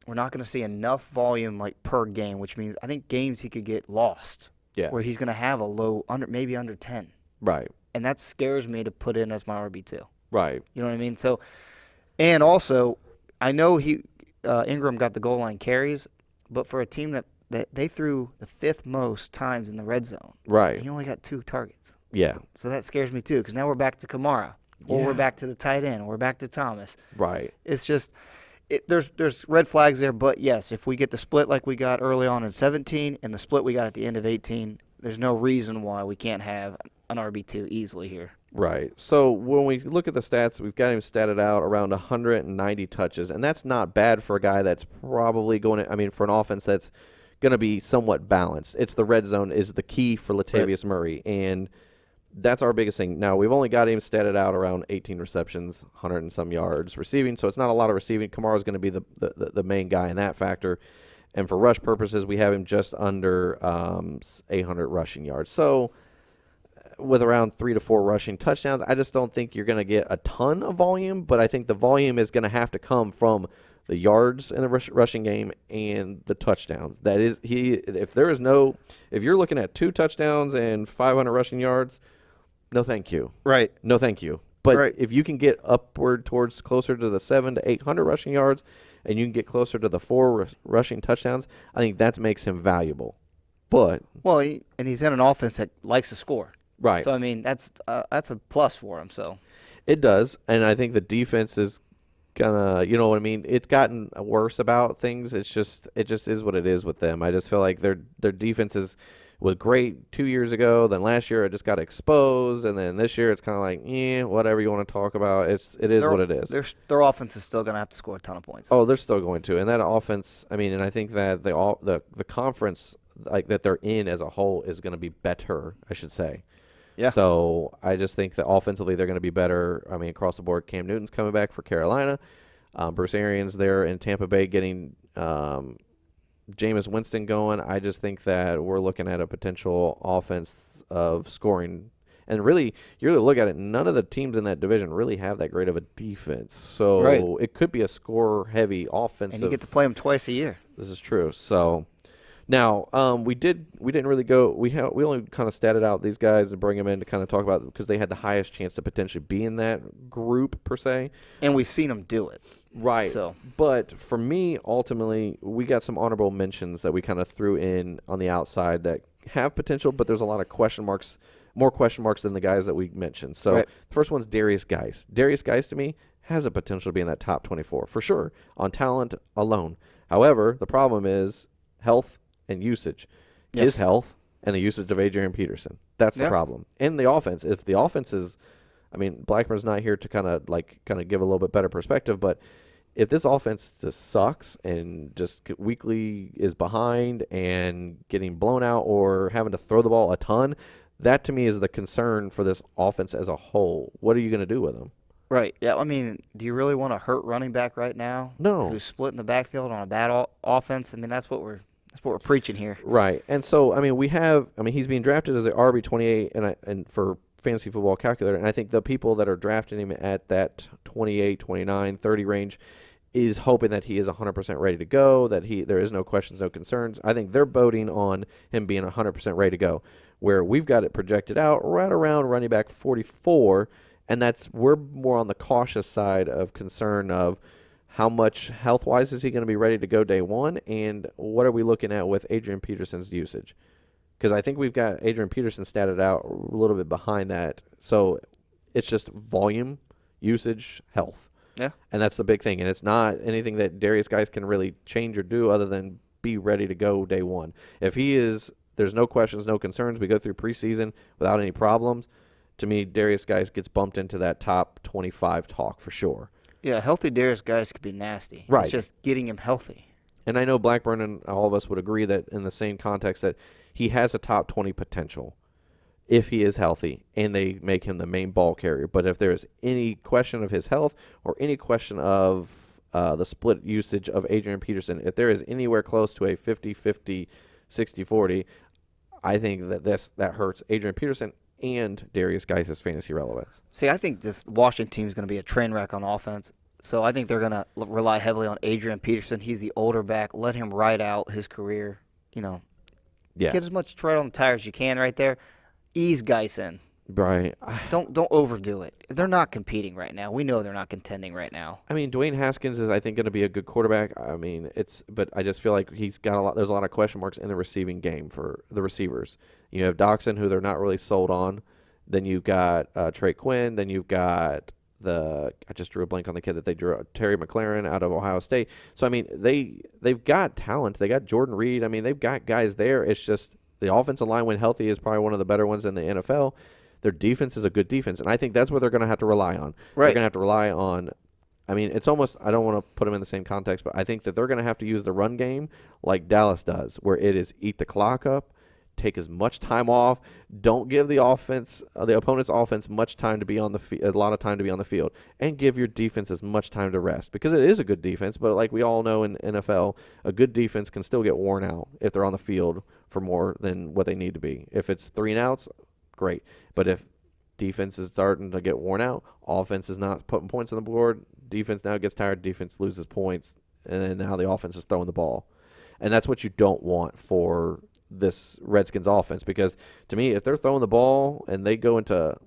we're not going to see enough volume like per game, which means I think games he could get lost. Yeah. Where he's going to have a low maybe under 10. Right. And that scares me to put in as my RB2. Right. You know what I mean? So, and also, I know Ingram got the goal line carries, but for a team that they threw the 5th most times in the red zone. Right. He only got 2 targets. Yeah. So that scares me too, because now we're back to Kamara, or we're back to the tight end, or we're back to Thomas. Right. It's just there's red flags there, but yes, if we get the split like we got early on in 17 and the split we got at the end of 18, there's no reason why we can't have an RB2 easily here. Right. So when we look at the stats, we've got him statted out around 190 touches, and that's not bad for a guy that's probably for an offense that's going to be somewhat balanced. It's the red zone is the key for Latavius Murray, and that's our biggest thing. Now, we've only got him statted out around 18 receptions, 100 and some yards receiving, so it's not a lot of receiving. Kamara's going to be the main guy in that factor. And for rush purposes, we have him just under 800 rushing yards. So with around 3 to 4 rushing touchdowns, I just don't think you're going to get a ton of volume, but I think the volume is going to have to come from the yards in the rushing game and the touchdowns. That is, if you're looking at 2 touchdowns and 500 rushing yards, no thank you. Right. No thank you. But if you can get upward towards closer to the 700 to 800 rushing yards and you can get closer to the 4 rushing touchdowns, I think that makes him valuable. But and he's in an offense that likes to score. Right. So I mean that's a plus for him. So it does, and I think the defense is gonna, you know what I mean. It's gotten worse about things. It just is what it is with them. I just feel like their defense was great 2 years ago. Then last year it just got exposed, and then this year it's kind of like, whatever you want to talk about. It is what it is. Their offense is still going to have to score a ton of points. Oh, they're still going to, and that offense. I mean, and I think that the conference like that they're in as a whole is going to be better, I should say. Yeah. So I just think that offensively they're going to be better. I mean, across the board, Cam Newton's coming back for Carolina. Bruce Arians there in Tampa Bay getting Jameis Winston going. I just think that we're looking at a potential offense of scoring. And really, you really look at it, none of the teams in that division really have that great of a defense. So it could be a score-heavy offensive. And you get to play them twice a year. This is true. So now we didn't really go. We only kind of statted out these guys and bring them in to kind of talk about because they had the highest chance to potentially be in that group per se. And we've seen them do it. Right. So, but for me, ultimately, we got some honorable mentions that we kind of threw in on the outside that have potential, but there's a lot of question marks, more question marks than the guys that we mentioned. So the first one's Darius Geis. Darius Geis, to me, has a potential to be in that top 24 for sure on talent alone. However, the problem is health and usage. His health and the usage of Adrian Peterson. That's the problem. And the offense. If the offense is, I mean, Blackman's not here to kind of give a little bit better perspective, but if this offense just sucks and just weekly is behind and getting blown out or having to throw the ball a ton, that to me is the concern for this offense as a whole. What are you going to do with them? Right. Yeah. I mean, do you really want to hurt running back right now? No. Who's splitting the backfield on a bad offense? I mean, that's what we're preaching here. Right. And so, I mean, he's being drafted as an RB28 and for Fantasy Football Calculator, and I think the people that are drafting him at that 28, 29, 30 range is hoping that he is 100% ready to go, that there is no questions, no concerns. I think they're voting on him being 100% ready to go, where we've got it projected out right around running back 44, and we're more on the cautious side of concern of how much health-wise is he going to be ready to go day one, and what are we looking at with Adrian Peterson's usage? Because I think we've got Adrian Peterson statted out a little bit behind that. So it's just volume, usage, health. Yeah. And that's the big thing. And it's not anything that Derrius Guice can really change or do other than be ready to go day one. If he is, there's no questions, no concerns. We go through preseason without any problems. To me, Derrius Guice gets bumped into that top 25 talk for sure. Yeah, healthy Derrius Guice could be nasty. Right. It's just getting him healthy. And I know Blackburn and all of us would agree that in the same context that he has a top 20 potential if he is healthy and they make him the main ball carrier. But if there's any question of his health or any question of the split usage of Adrian Peterson, if there is anywhere close to a 50-50, 60-40, I think that hurts Adrian Peterson and Derrius Guice's fantasy relevance. See, I think this Washington team is going to be a train wreck on offense. So I think they're going to rely heavily on Adrian Peterson. He's the older back. Let him ride out his career. Yeah. Get as much tread on the tire as you can right there. Ease Guice in. Right. Don't overdo it. They're not competing right now. We know they're not contending right now. I mean, Dwayne Haskins is, I think, going to be a good quarterback. I mean, but I just feel like he's got a lot. There's a lot of question marks in the receiving game for the receivers. You have Doxson, who they're not really sold on. Then you've got Trey Quinn. Then you've got I just drew a blank on the kid that they drew, Terry McLaurin out of Ohio State. So I mean, they've got talent. They got Jordan Reed. I mean, they've got guys there. It's just the offensive line, when healthy, is probably one of the better ones in the NFL. Their defense is a good defense, and I think that's what they're going to have to rely on. Right. They're going to have to rely on. I mean, it's almost, I don't want to put them in the same context, but I think that they're going to have to use the run game like Dallas does, where it is eat the clock up, take as much time off, don't give the opponent's offense much time to be on a lot of time to be on the field, and give your defense as much time to rest, because it is a good defense. But like we all know in NFL, a good defense can still get worn out if they're on the field for more than what they need to be. If it's 3 and outs, great. But if defense is starting to get worn out, offense is not putting points on the board, defense now gets tired, defense loses points, and then now the offense is throwing the ball. And that's what you don't want for this Redskins offense, because to me, if they're throwing the ball and they go into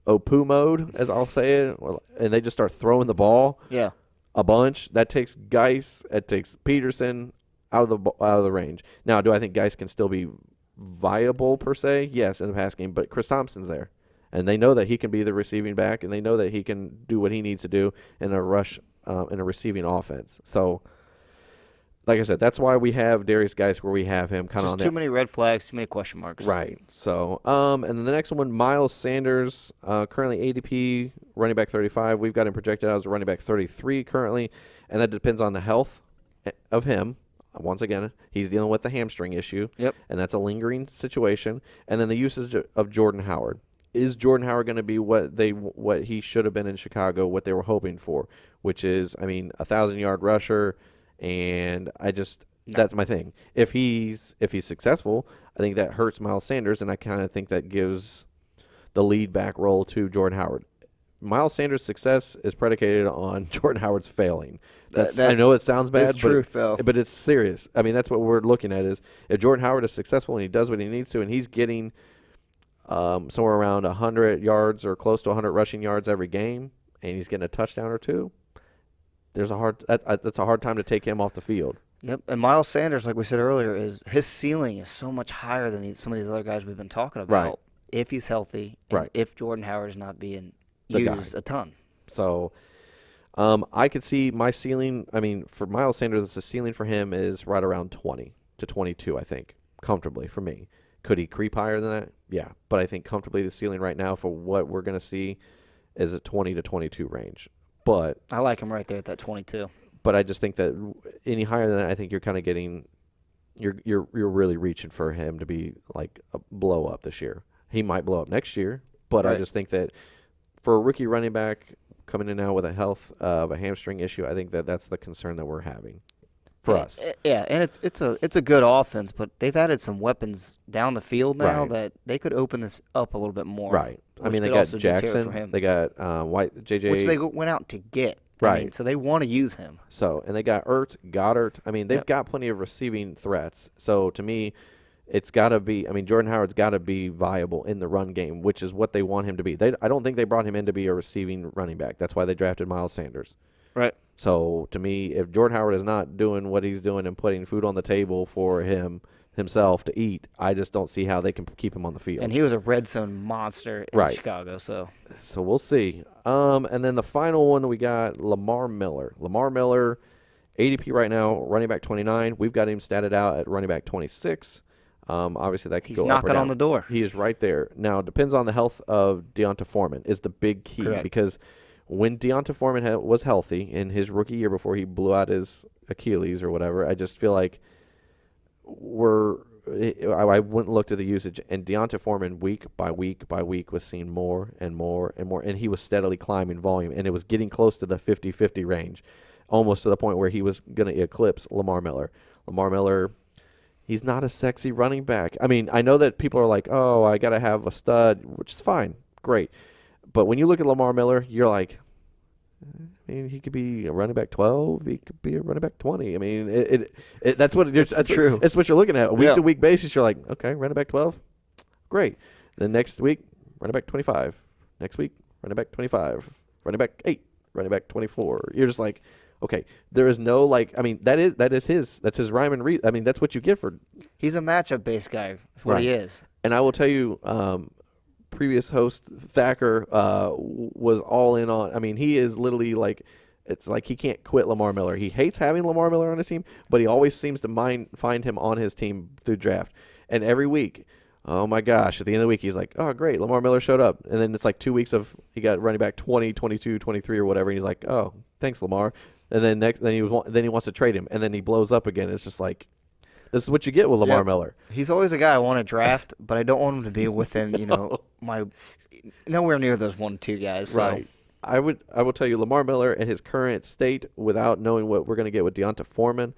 Opu mode, as I'll say it, and they just start throwing the ball a bunch, that takes Guice, it takes Peterson out of the range. Now, do I think Guice can still be viable per se? Yes, in the pass game, but Chris Thompson's there, and they know that he can be the receiving back, and they know that he can do what he needs to do in a rush in a receiving offense. So like I said, that's why we have Derrius Guice where we have him kind of on too many red flags, too many question marks. Right. So, and then the next one, Miles Sanders, currently ADP running back 35. We've got him projected out as a running back 33 currently, and that depends on the health of him. Once again, he's dealing with the hamstring issue, and that's a lingering situation. And then the usage of Jordan Howard. Is Jordan Howard going to be what he should have been in Chicago, what they were hoping for, which is, I mean, 1,000-yard rusher? And that's my thing. If he's successful, I think that hurts Miles Sanders, and I kind of think that gives the lead back role to Jordan Howard. Miles Sanders' success is predicated on Jordan Howard's failing. I know it sounds bad, but it's serious. I mean, that's what we're looking at is if Jordan Howard is successful and he does what he needs to, and he's getting somewhere around 100 yards or close to 100 rushing yards every game, and he's getting a touchdown or two, that's a hard time to take him off the field. Yep, and Miles Sanders, like we said earlier, his ceiling is so much higher than some of these other guys we've been talking about. Right. If he's healthy, and if Jordan Howard is not being used a ton. So, I could see my ceiling. I mean, for Miles Sanders, the ceiling for him is right around 20 to 22. I think comfortably for me. Could he creep higher than that? Yeah, but I think comfortably the ceiling right now for what we're going to see is a 20 to 22 range. But I like him right there at that 22. But I just think that any higher than that, I think you're kind of getting, you're really reaching for him to be like a blow up this year. He might blow up next year, but I just think that for a rookie running back coming in now with a hamstring issue, I think that's the concern that we're having for us. Yeah, and it's a good offense, but they've added some weapons down the field now that they could open this up a little bit more. Right. I mean, they got Jackson, they got White, JJ, which they went out to get. Right. I mean, so they want to use him. So, and they got Ertz, Goddard. I mean, they've got plenty of receiving threats. So, to me, it's got to be – I mean, Jordan Howard's got to be viable in the run game, which is what they want him to be. I don't think they brought him in to be a receiving running back. That's why they drafted Miles Sanders. Right. So to me, if Jordan Howard is not doing what he's doing and putting food on the table for himself to eat, I just don't see how they can keep him on the field. And he was a red zone monster in Chicago, so we'll see. And then the final one we got Lamar Miller. Lamar Miller, ADP right now, running back 29. We've got him statted out at running back 26. Obviously that could go up or down. He's knocking on the door. He is right there. Now it depends on the health of D'Onta Foreman is the big key. Correct. Because when D'Onta Foreman was healthy in his rookie year before he blew out his Achilles or whatever, I just feel like I wouldn't look at the usage, and D'Onta Foreman week by week by week was seeing more and more and more, and he was steadily climbing volume, and it was getting close to the 50-50 range, almost to the point where he was going to eclipse Lamar Miller. Lamar Miller, he's not a sexy running back. I mean, I know that people are like, oh, I got to have a stud, which is fine, great. But when you look at Lamar Miller, you're like, I mean, he could be a running back 12. He could be a running back 20. I mean, that's what it's true. It's what you're looking at. A week-to-week basis, you're like, okay, running back 12, great. Then next week, running back 25. Next week, running back 25. Running back 8. Running back 24. You're just like, okay, there is no that's his rhyme and reason. I mean, that's what you get for. He's a matchup-based guy. That's what he is. And I will tell you, previous host Thacker was all in on. I mean, he is literally like, it's like he can't quit Lamar Miller. He hates having Lamar Miller on his team, but he always seems to find him on his team through draft. And every week, oh my gosh, at the end of the week, he's like, oh great, Lamar Miller showed up. And then it's like 2 weeks of he got running back 20, 22, 23 or whatever. And he's like, oh, thanks Lamar. And then he wants to trade him, and then he blows up again. It's just like, this is what you get with Lamar Miller. He's always a guy I want to draft, but I don't want him to be within, my nowhere near those 1-2 guys. So. Right. I will tell you, Lamar Miller in his current state, without knowing what we're going to get with D'Onta Foreman,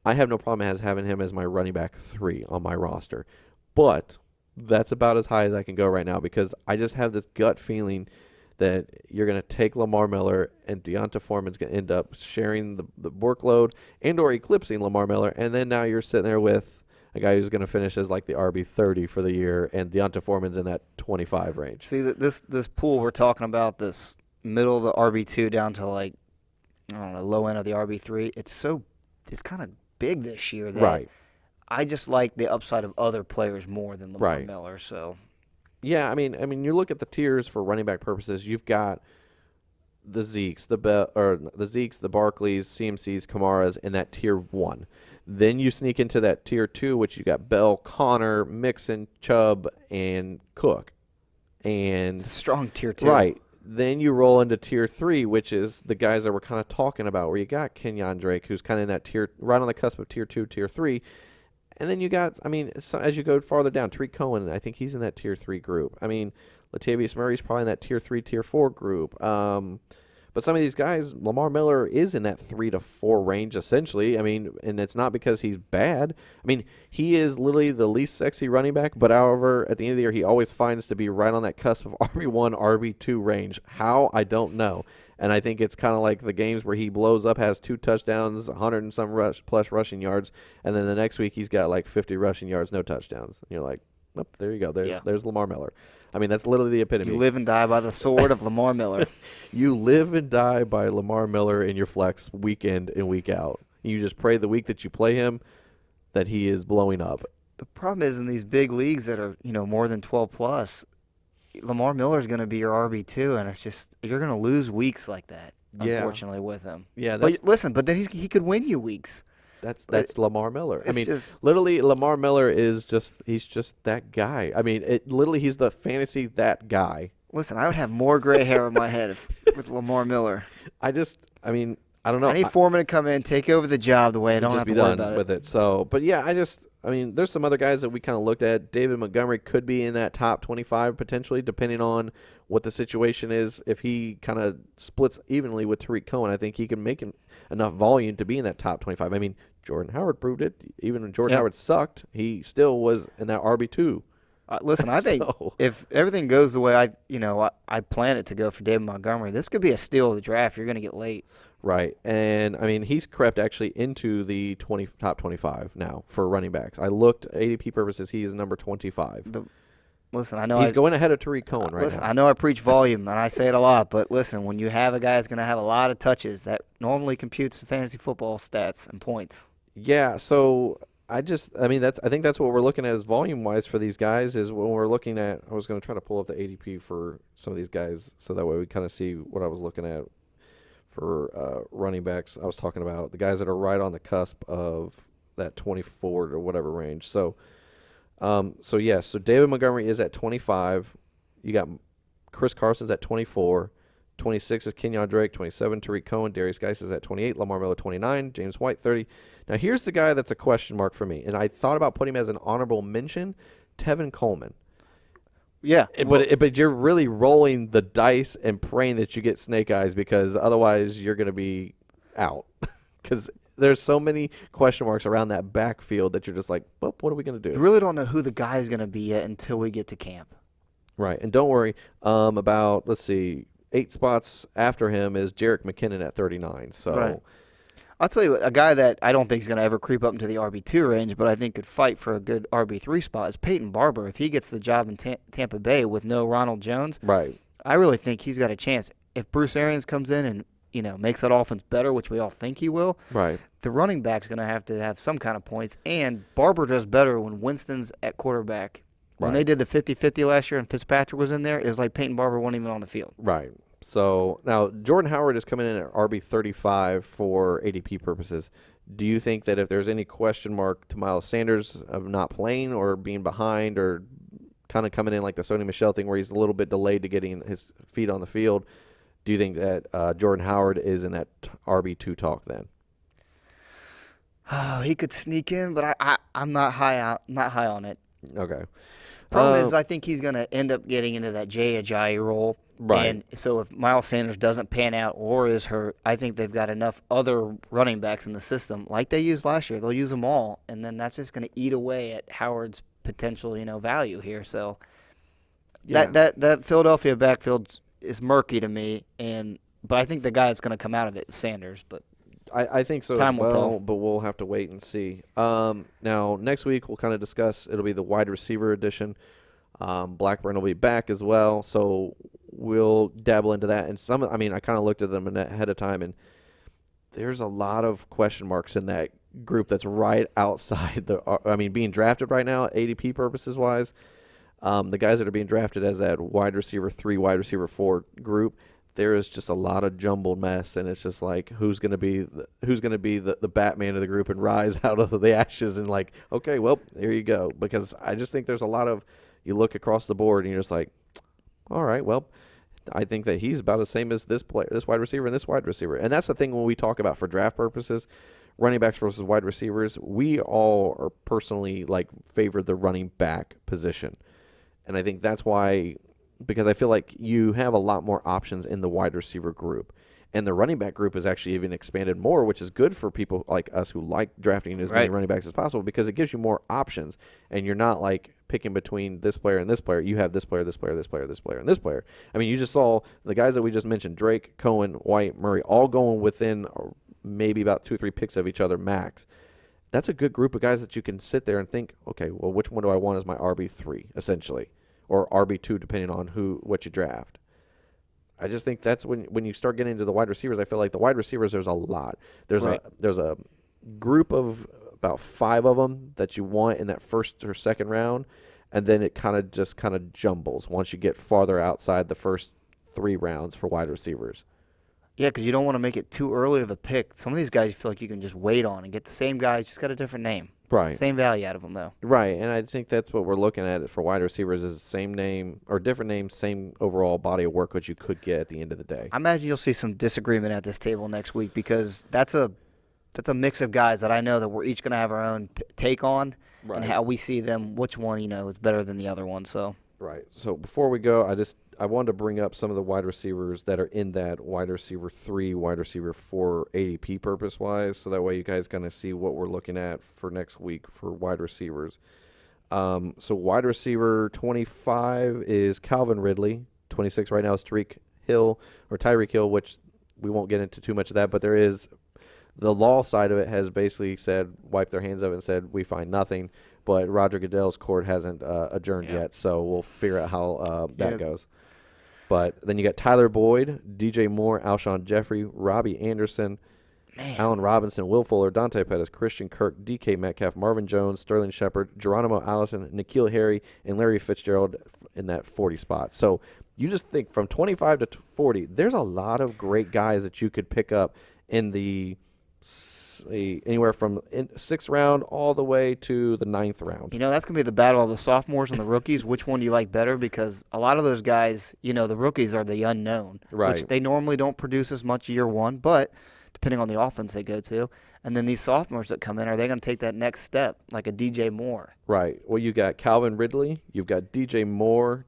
I have no problem having him as my running back 3 on my roster. But that's about as high as I can go right now because I just have this gut feeling that you're going to take Lamar Miller and D'Onta Foreman's going to end up sharing the workload and or eclipsing Lamar Miller, and then now you're sitting there with a guy who's going to finish as like the RB30 for the year, and D'Onta Foreman's in that 25 range. See, this pool we're talking about, this middle of the RB2 down to like, I don't know, low end of the RB3, it's kind of big this year. Right. I just like the upside of other players more than Lamar Miller, so... Yeah, I mean, you look at the tiers for running back purposes. You've got the Zekes, the Barkleys, CMCs, Kamaras in that tier 1. Then you sneak into that tier 2, which you got Bell, Connor, Mixon, Chubb, and Cook. And it's a strong tier 2. Right. Then you roll into tier 3, which is the guys that we're kind of talking about, where you got Kenyon Drake, who's kind of in that tier, right on the cusp of tier 2, tier 3. And then you got, as you go farther down, Tariq Cohen, I think he's in that tier 3 group. I mean, Latavius Murray's probably in that tier 3, tier 4 group. But some of these guys, Lamar Miller is in that 3 to 4 range, essentially. I mean, and it's not because he's bad. I mean, he is literally the least sexy running back, but however, at the end of the year, he always finds to be right on that cusp of RB1, RB2 range. How? I don't know. And I think it's kind of like the games where he blows up, has 2 touchdowns, 100 and some plus rushing yards, and then the next week he's got like 50 rushing yards, no touchdowns. And you're like, oh, there you go. There's Lamar Miller. I mean, that's literally the epitome. You live and die by the sword of Lamar Miller. You live and die by Lamar Miller in your flex week in and week out. You just pray the week that you play him that he is blowing up. The problem is in these big leagues that are, more than 12 plus, Lamar Miller is going to be your RB2, and it's just you're going to lose weeks like that. Unfortunately, with him. Yeah, but listen, but then he could win you weeks. That's Lamar Miller. I mean, literally, Lamar Miller is he's just that guy. I mean, he's the fantasy that guy. Listen, I would have more gray hair on my head with Lamar Miller. I don't know. I need Foreman to come in, take over the job the way I don't have to worry about it. With it. So, but yeah, there's some other guys that we kind of looked at. David Montgomery could be in that top 25 potentially, depending on what the situation is. If he kind of splits evenly with Tariq Cohen, I think he can make enough volume to be in that top 25. I mean, Jordan Howard proved it. Even when Jordan Howard sucked, he still was in that RB2. Listen, I think if everything goes the way I plan it to go for David Montgomery, this could be a steal of the draft. You're going to get late. Right, and I mean he's crept actually into the top 25 now for running backs. I looked ADP purposes; he is number 25. Listen, I know he's going ahead of Tariq Cohen right now. I know I preach volume, and I say it a lot, but listen, when you have a guy that's going to have a lot of touches, that normally computes the fantasy football stats and points. Yeah, so I think that's what we're looking at as volume-wise for these guys is when we're looking at – I was going to try to pull up the ADP for some of these guys so that way we kind of see what I was looking at for running backs. I was talking about the guys that are right on the cusp of that 24 or whatever range. So David Montgomery is at 25. You got Chris Carson's at 24. 26 is Kenyon Drake. 27, Tariq Cohen. Darius Geis is at 28. Lamar Miller, 29. James White, 30. Now, here's the guy that's a question mark for me, and I thought about putting him as an honorable mention, Tevin Coleman. Yeah. But you're really rolling the dice and praying that you get snake eyes because otherwise you're going to be out because – there's so many question marks around that backfield that you're just like, well, what are we going to do? You really don't know who the guy is going to be yet until we get to camp. Right. And don't worry about, let's see, 8 spots after him is Jerick McKinnon at 39. So right. I'll tell you what, a guy that I don't think is going to ever creep up into the RB2 range, but I think could fight for a good RB3 spot is Peyton Barber. If he gets the job in Tampa Bay with no Ronald Jones, right, I really think he's got a chance. If Bruce Arians comes in and makes that offense better, which we all think he will. Right. The running back's going to have some kind of points, and Barber does better when Winston's at quarterback. When they did the 50-50 last year and Fitzpatrick was in there, it was like Peyton Barber wasn't even on the field. Right. So now Jordan Howard is coming in at RB35 for ADP purposes. Do you think that if there's any question mark to Miles Sanders of not playing or being behind or kind of coming in like the Sony Michel thing where he's a little bit delayed to getting his feet on the field, do you think that Jordan Howard is in that RB2 talk then? Oh, he could sneak in, but I'm not high on it. Okay. Problem is, I think he's going to end up getting into that Jay Ajayi role. Right. And so if Miles Sanders doesn't pan out or is hurt, I think they've got enough other running backs in the system, like they used last year. They'll use them all, and then that's just going to eat away at Howard's potential, value here. So that Philadelphia backfield is murky to me, but I think the guy that's going to come out of it is Sanders. But I think so time as well, will tell. but we'll have to wait and see. Now, next week we'll kind of discuss, it'll be the wide receiver edition. Blackburn will be back as well, so we'll dabble into that. And I kind of looked at them ahead of time, and there's a lot of question marks in that group that's right outside being drafted right now, ADP purposes wise. The guys that are being drafted as that wide receiver 3, wide receiver 4 group, there is just a lot of jumbled mess, and it's just like who's going to be the Batman of the group and rise out of the ashes and like, okay, well, there you go. Because I just think there's a lot of, you look across the board and you're just like, all right, well, I think that he's about the same as this player, this wide receiver and this wide receiver. And that's the thing when we talk about for draft purposes, running backs versus wide receivers, we all are personally favor the running back position. And I think that's why, because I feel like you have a lot more options in the wide receiver group. And the running back group is actually even expanded more, which is good for people like us who like drafting as many running backs as possible because it gives you more options. And you're not picking between this player and this player. You have this player, this player, this player, this player, and this player. I mean, you just saw the guys that we just mentioned, Drake, Cohen, White, Murray, all going within maybe about 2 or 3 picks of each other max. That's a good group of guys that you can sit there and think, okay, well, which one do I want as my RB3, essentially, or RB2, depending on what you draft. I just think that's when you start getting into the wide receivers. I feel like the wide receivers, there's a lot. There's a group of about 5 of them that you want in that first or second round, and then it kind of jumbles once you get farther outside the first 3 rounds for wide receivers. Yeah, because you don't want to make it too early of a pick. Some of these guys you feel like you can just wait on and get the same guys, just got a different name. Right. Same value out of them, though. Right, and I think that's what we're looking at for wide receivers is the same name or different names, same overall body of work which you could get at the end of the day. I imagine you'll see some disagreement at this table next week because that's a mix of guys that I know that we're each going to have our own take on and how we see them, which one, is better than the other one. So. Right. So before we go, I wanted to bring up some of the wide receivers that are in that wide receiver 3, wide receiver 4 ADP purpose-wise, so that way you guys kind of see what we're looking at for next week for wide receivers. So wide receiver 25 is Calvin Ridley. 26 right now is Tyreek Hill, which we won't get into too much of that, but there is the law side of it has basically said, wiped their hands of it and said, we find nothing. but Roger Goodell's court hasn't adjourned yet, so we'll figure out how that goes. But then you got Tyler Boyd, DJ Moore, Alshon Jeffrey, Robbie Anderson, Allen Robinson, Will Fuller, Dante Pettis, Christian Kirk, DK Metcalf, Marvin Jones, Sterling Shepard, Geronimo Allison, N'Keal Harry, and Larry Fitzgerald in that 40 spot. So you just think from 25 to 40, there's a lot of great guys that you could pick up in the anywhere from 6th round all the way to the 9th round. That's going to be the battle of the sophomores and the rookies. Which one do you like better? Because a lot of those guys, the rookies are the unknown. Right. Which they normally don't produce as much year one, but depending on the offense they go to. And then these sophomores that come in, are they going to take that next step, like a DJ Moore? Right. Well, you got Calvin Ridley, you've got DJ Moore,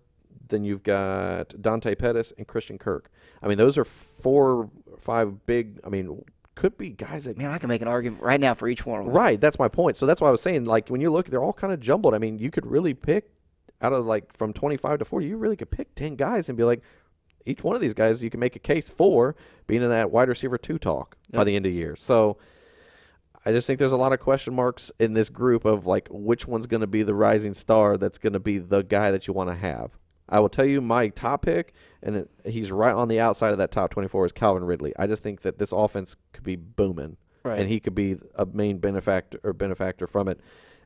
then you've got Dante Pettis and Christian Kirk. I mean, those are 4 or 5 big, could be guys that... Man, I can make an argument right now for each one of them. Right, that's my point. So that's why I was saying, when you look, they're all kind of jumbled. I mean, you could really pick out of, from 25 to 40, you really could pick 10 guys and be like, each one of these guys you can make a case for being in that wide receiver 2 talk by the end of the year. So I just think there's a lot of question marks in this group of, which one's going to be the rising star that's going to be the guy that you want to have. I will tell you my top pick, and he's right on the outside of that top 24, is Calvin Ridley. I just think that this offense could be booming, and he could be a main benefactor from it.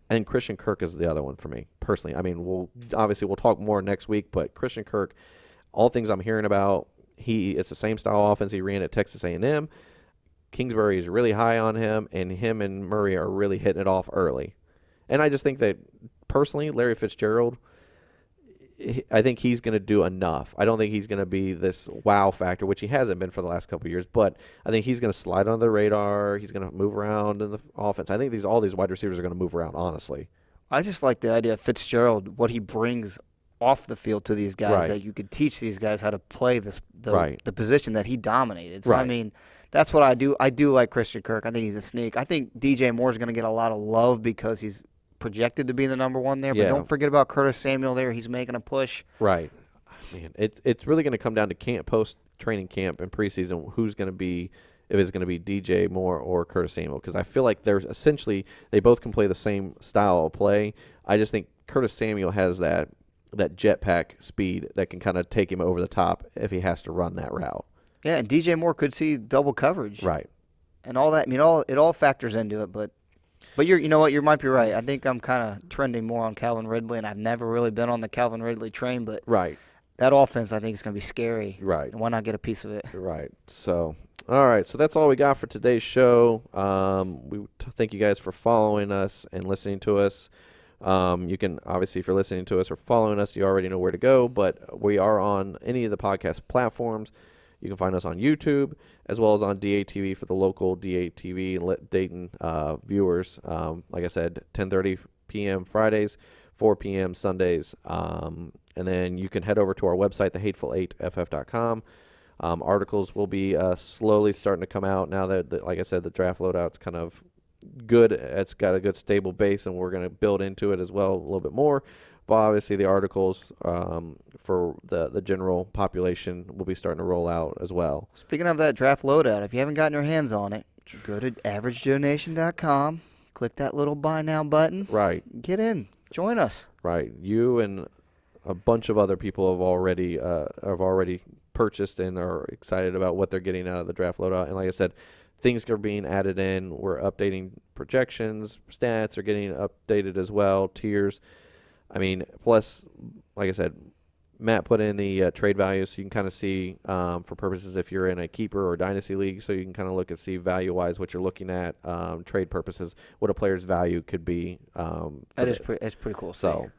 And Christian Kirk is the other one for me, personally. We'll talk more next week, but Christian Kirk, all things I'm hearing about, it's the same style offense he ran at Texas A&M. Kingsbury is really high on him, and him and Murray are really hitting it off early. And I just think that, personally, Larry Fitzgerald, I think he's going to do enough. I don't think he's going to be this wow factor, which he hasn't been for the last couple of years, but I think he's going to slide under the radar. He's going to move around in the offense. I think all these wide receivers are going to move around, honestly. I just like the idea of Fitzgerald, what he brings off the field to these guys, that you could teach these guys how to play the position that he dominated. So, that's what I do. I do like Christian Kirk. I think he's a sneak. I think DJ Moore is going to get a lot of love because he's projected to be the number 1 there, but don't forget about Curtis Samuel there. He's making a push. Right. Man, it's really going to come down to post-training camp and preseason, who's going to be, if it's going to be DJ Moore or Curtis Samuel, because I feel like they both can play the same style of play. I just think Curtis Samuel has that jetpack speed that can kind of take him over the top if he has to run that route. Yeah, and DJ Moore could see double coverage. Right. And all that, it all factors into it, but you know what? You might be right. I think I'm kind of trending more on Calvin Ridley, and I've never really been on the Calvin Ridley train. But that offense, I think, is going to be scary. Right. And why not get a piece of it? Right. So, all right. So that's all we got for today's show. We thank you guys for following us and listening to us. You can, obviously, if you're listening to us or following us, you already know where to go. But we are on any of the podcast platforms. You can find us on YouTube as well as on DATV for the local DATV and Dayton viewers. Like I said, 10:30 p.m. Fridays, 4 p.m. Sundays. And then you can head over to our website, thehateful8ff.com. Articles will be slowly starting to come out now that, like I said, the draft loadout's kind of good. It's got a good stable base, and we're going to build into it as well a little bit more. But obviously the articles for the general population will be starting to roll out as well. Speaking of that draft loadout, if you haven't gotten your hands on it, go to averagejonation.com, click that little buy now button. Right. Get in. Join us. Right. You and a bunch of other people have already purchased and are excited about what they're getting out of the draft loadout. And like I said, things are being added in. We're updating projections. Stats are getting updated as well. Tiers. Plus, like I said, Matt put in the trade value, so you can kind of see for purposes if you're in a keeper or dynasty league, so you can kind of look and see value-wise what you're looking at, trade purposes, what a player's value could be. That's pretty cool. So,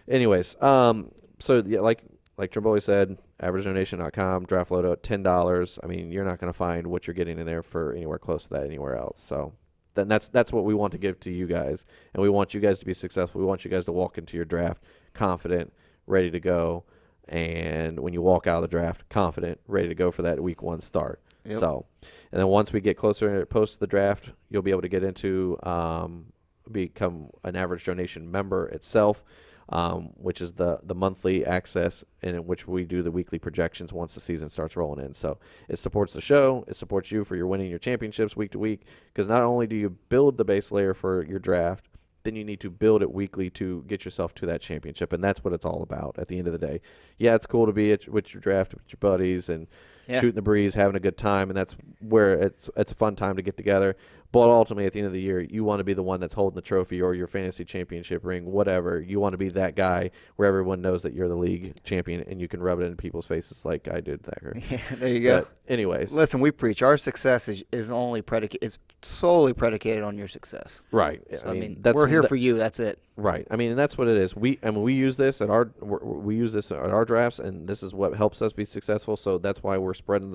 anyways, like Trimble said, averagejonation.com, draft loadout, $10. You're not going to find what you're getting in there for anywhere close to that anywhere else. So. Then that's what we want to give to you guys, and we want you guys to be successful. We want you guys to walk into your draft confident, ready to go, and when you walk out of the draft, confident, ready to go for that week 1 start. Yep. So, and then once we get closer post the draft, you'll be able to get into become an Average Donation member itself, which is the monthly access in which we do the weekly projections once the season starts rolling in. So it supports the show. It supports you for your winning your championships week to week, because not only do you build the base layer for your draft, then you need to build it weekly to get yourself to that championship, and that's what it's all about at the end of the day. Yeah, it's cool to be with your draft, with your buddies, and shooting the breeze, having a good time, and that's where it's a fun time to get together. But ultimately, at the end of the year, you want to be the one that's holding the trophy or your fantasy championship ring, whatever. You want to be that guy where everyone knows that you're the league champion, and you can rub it in people's faces like I did there. Yeah, there you go. But anyways, listen, we preach our success is solely predicated on your success. Right. So, I mean we're here for you. That's it. Right. I mean, and that's what it is. We use this at our drafts, and this is what helps us be successful. So that's why we're spreading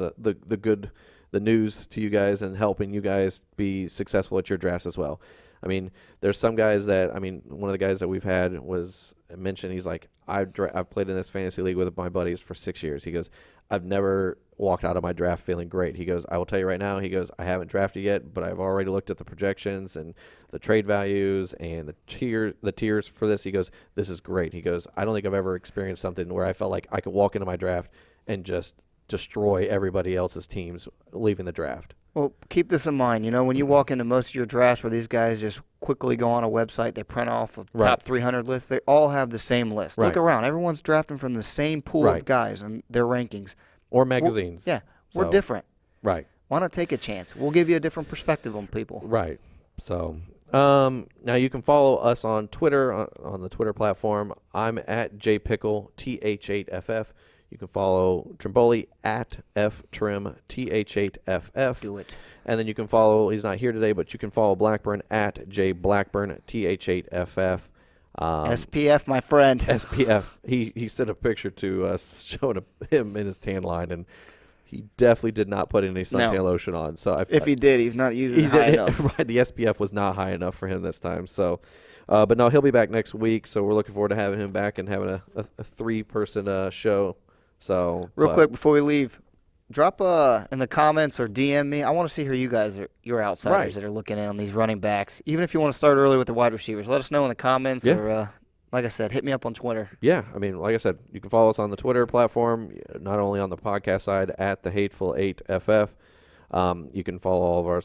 the news to you guys and helping you guys be successful at your drafts as well. I mean, there's some guys that, one of the guys that we've had was mentioned, he's like, I've played in this fantasy league with my buddies for 6 years. He goes, I've never walked out of my draft feeling great. He goes, I will tell you right now, he goes, I haven't drafted yet, but I've already looked at the projections and the trade values and the tiers for this. He goes, this is great. He goes, I don't think I've ever experienced something where I felt like I could walk into my draft and just destroy everybody else's teams leaving the draft. Well, keep this in mind. You know, when you walk into most of your drafts where these guys just quickly go on a website, they print off a top 300 list, they all have the same list. Look around. Everyone's drafting from the same pool of guys and their rankings. Or magazines. We're different. Right. Why not take a chance? We'll give you a different perspective on people. Right. So, now you can follow us on Twitter, on the Twitter platform. I'm at jpickle, TH8FF. You can follow Trimboli at FTrim, TH8FF. Do it. And then you can follow, he's not here today, but you can follow Blackburn at JBlackburn, TH8FF. SPF, my friend. SPF. He sent a picture to us showing him in his tan line, and he definitely did not put any suntan lotion on. So if he did, he's not using it high enough. Right, the SPF was not high enough for him this time. So, but no, he'll be back next week. So we're looking forward to having him back and having a 3-person show. So real quick before we leave, drop in the comments or DM me. I want to see who you guys your outsiders that are looking in on these running backs. Even if you want to start early with the wide receivers, let us know in the comments or like I said, hit me up on Twitter. Yeah, I mean, like I said, you can follow us on the Twitter platform, not only on the podcast side at the Hateful8FF. You can follow all of our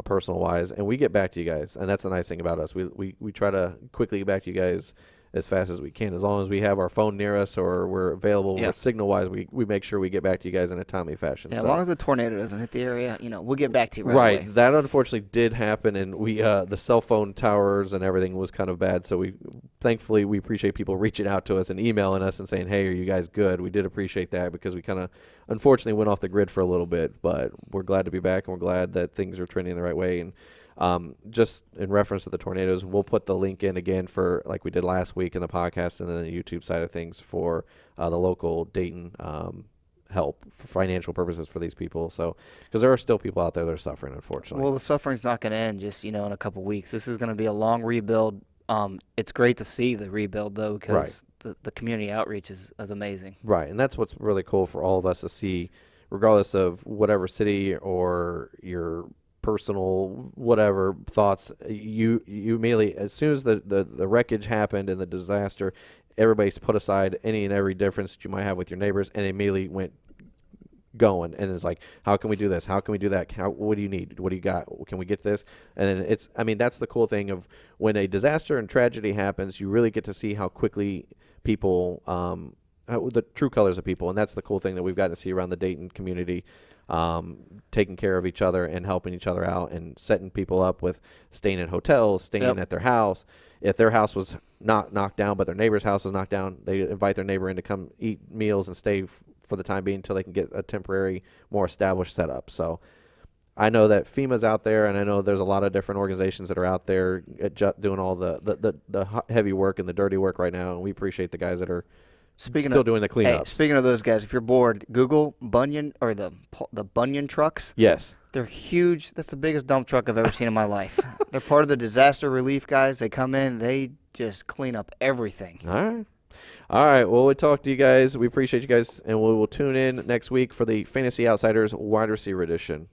personal wise, and we get back to you guys, and that's the nice thing about us. We try to quickly get back to you guys as fast as we can. As long as we have our phone near us or we're available with signal-wise, we make sure we get back to you guys in a timely fashion. Yeah, as long as the tornado doesn't hit the area, we'll get back to you right away. That unfortunately did happen, and we the cell phone towers and everything was kind of bad, so thankfully we appreciate people reaching out to us and emailing us and saying, hey, are you guys good? We did appreciate that because we kind of unfortunately went off the grid for a little bit, but we're glad to be back, and we're glad that things are trending the right way. And just in reference to the tornadoes, we'll put the link in again for like we did last week in the podcast and then the YouTube side of things for the local Dayton help for financial purposes for these people. So because there are still people out there that are suffering, unfortunately. Well, the suffering's not going to end just in a couple weeks. This is going to be a long rebuild. It's great to see the rebuild though because the community outreach is amazing. Right, and that's what's really cool for all of us to see, regardless of whatever city or your personal whatever thoughts, you immediately, as soon as the wreckage happened and the disaster, everybody's put aside any and every difference that you might have with your neighbors and immediately went going, and it's like, how can we do this, how can we do that, what do you need, what do you got, can we get this? And then that's the cool thing of when a disaster and tragedy happens, you really get to see how quickly people the true colors of people, and that's the cool thing that we've gotten to see around the Dayton community, taking care of each other and helping each other out and setting people up with staying at hotels, staying at their house. If their house was not knocked down but their neighbor's house was knocked down, they invite their neighbor in to come eat meals and stay for the time being until they can get a temporary, more established setup. So I know that FEMA's out there, and I know there's a lot of different organizations that are out there doing all the heavy work and the dirty work right now, and we appreciate the guys that are still doing the cleanups. Hey, speaking of those guys, if you're bored, Google Bunyan or the Bunyan trucks. Yes. They're huge. That's the biggest dump truck I've ever seen in my life. They're part of the disaster relief guys. They come in, they just clean up everything. All right. Well, we'll talk to you guys. We appreciate you guys, and we will tune in next week for the Fantasy Outsiders Wide Receiver Edition.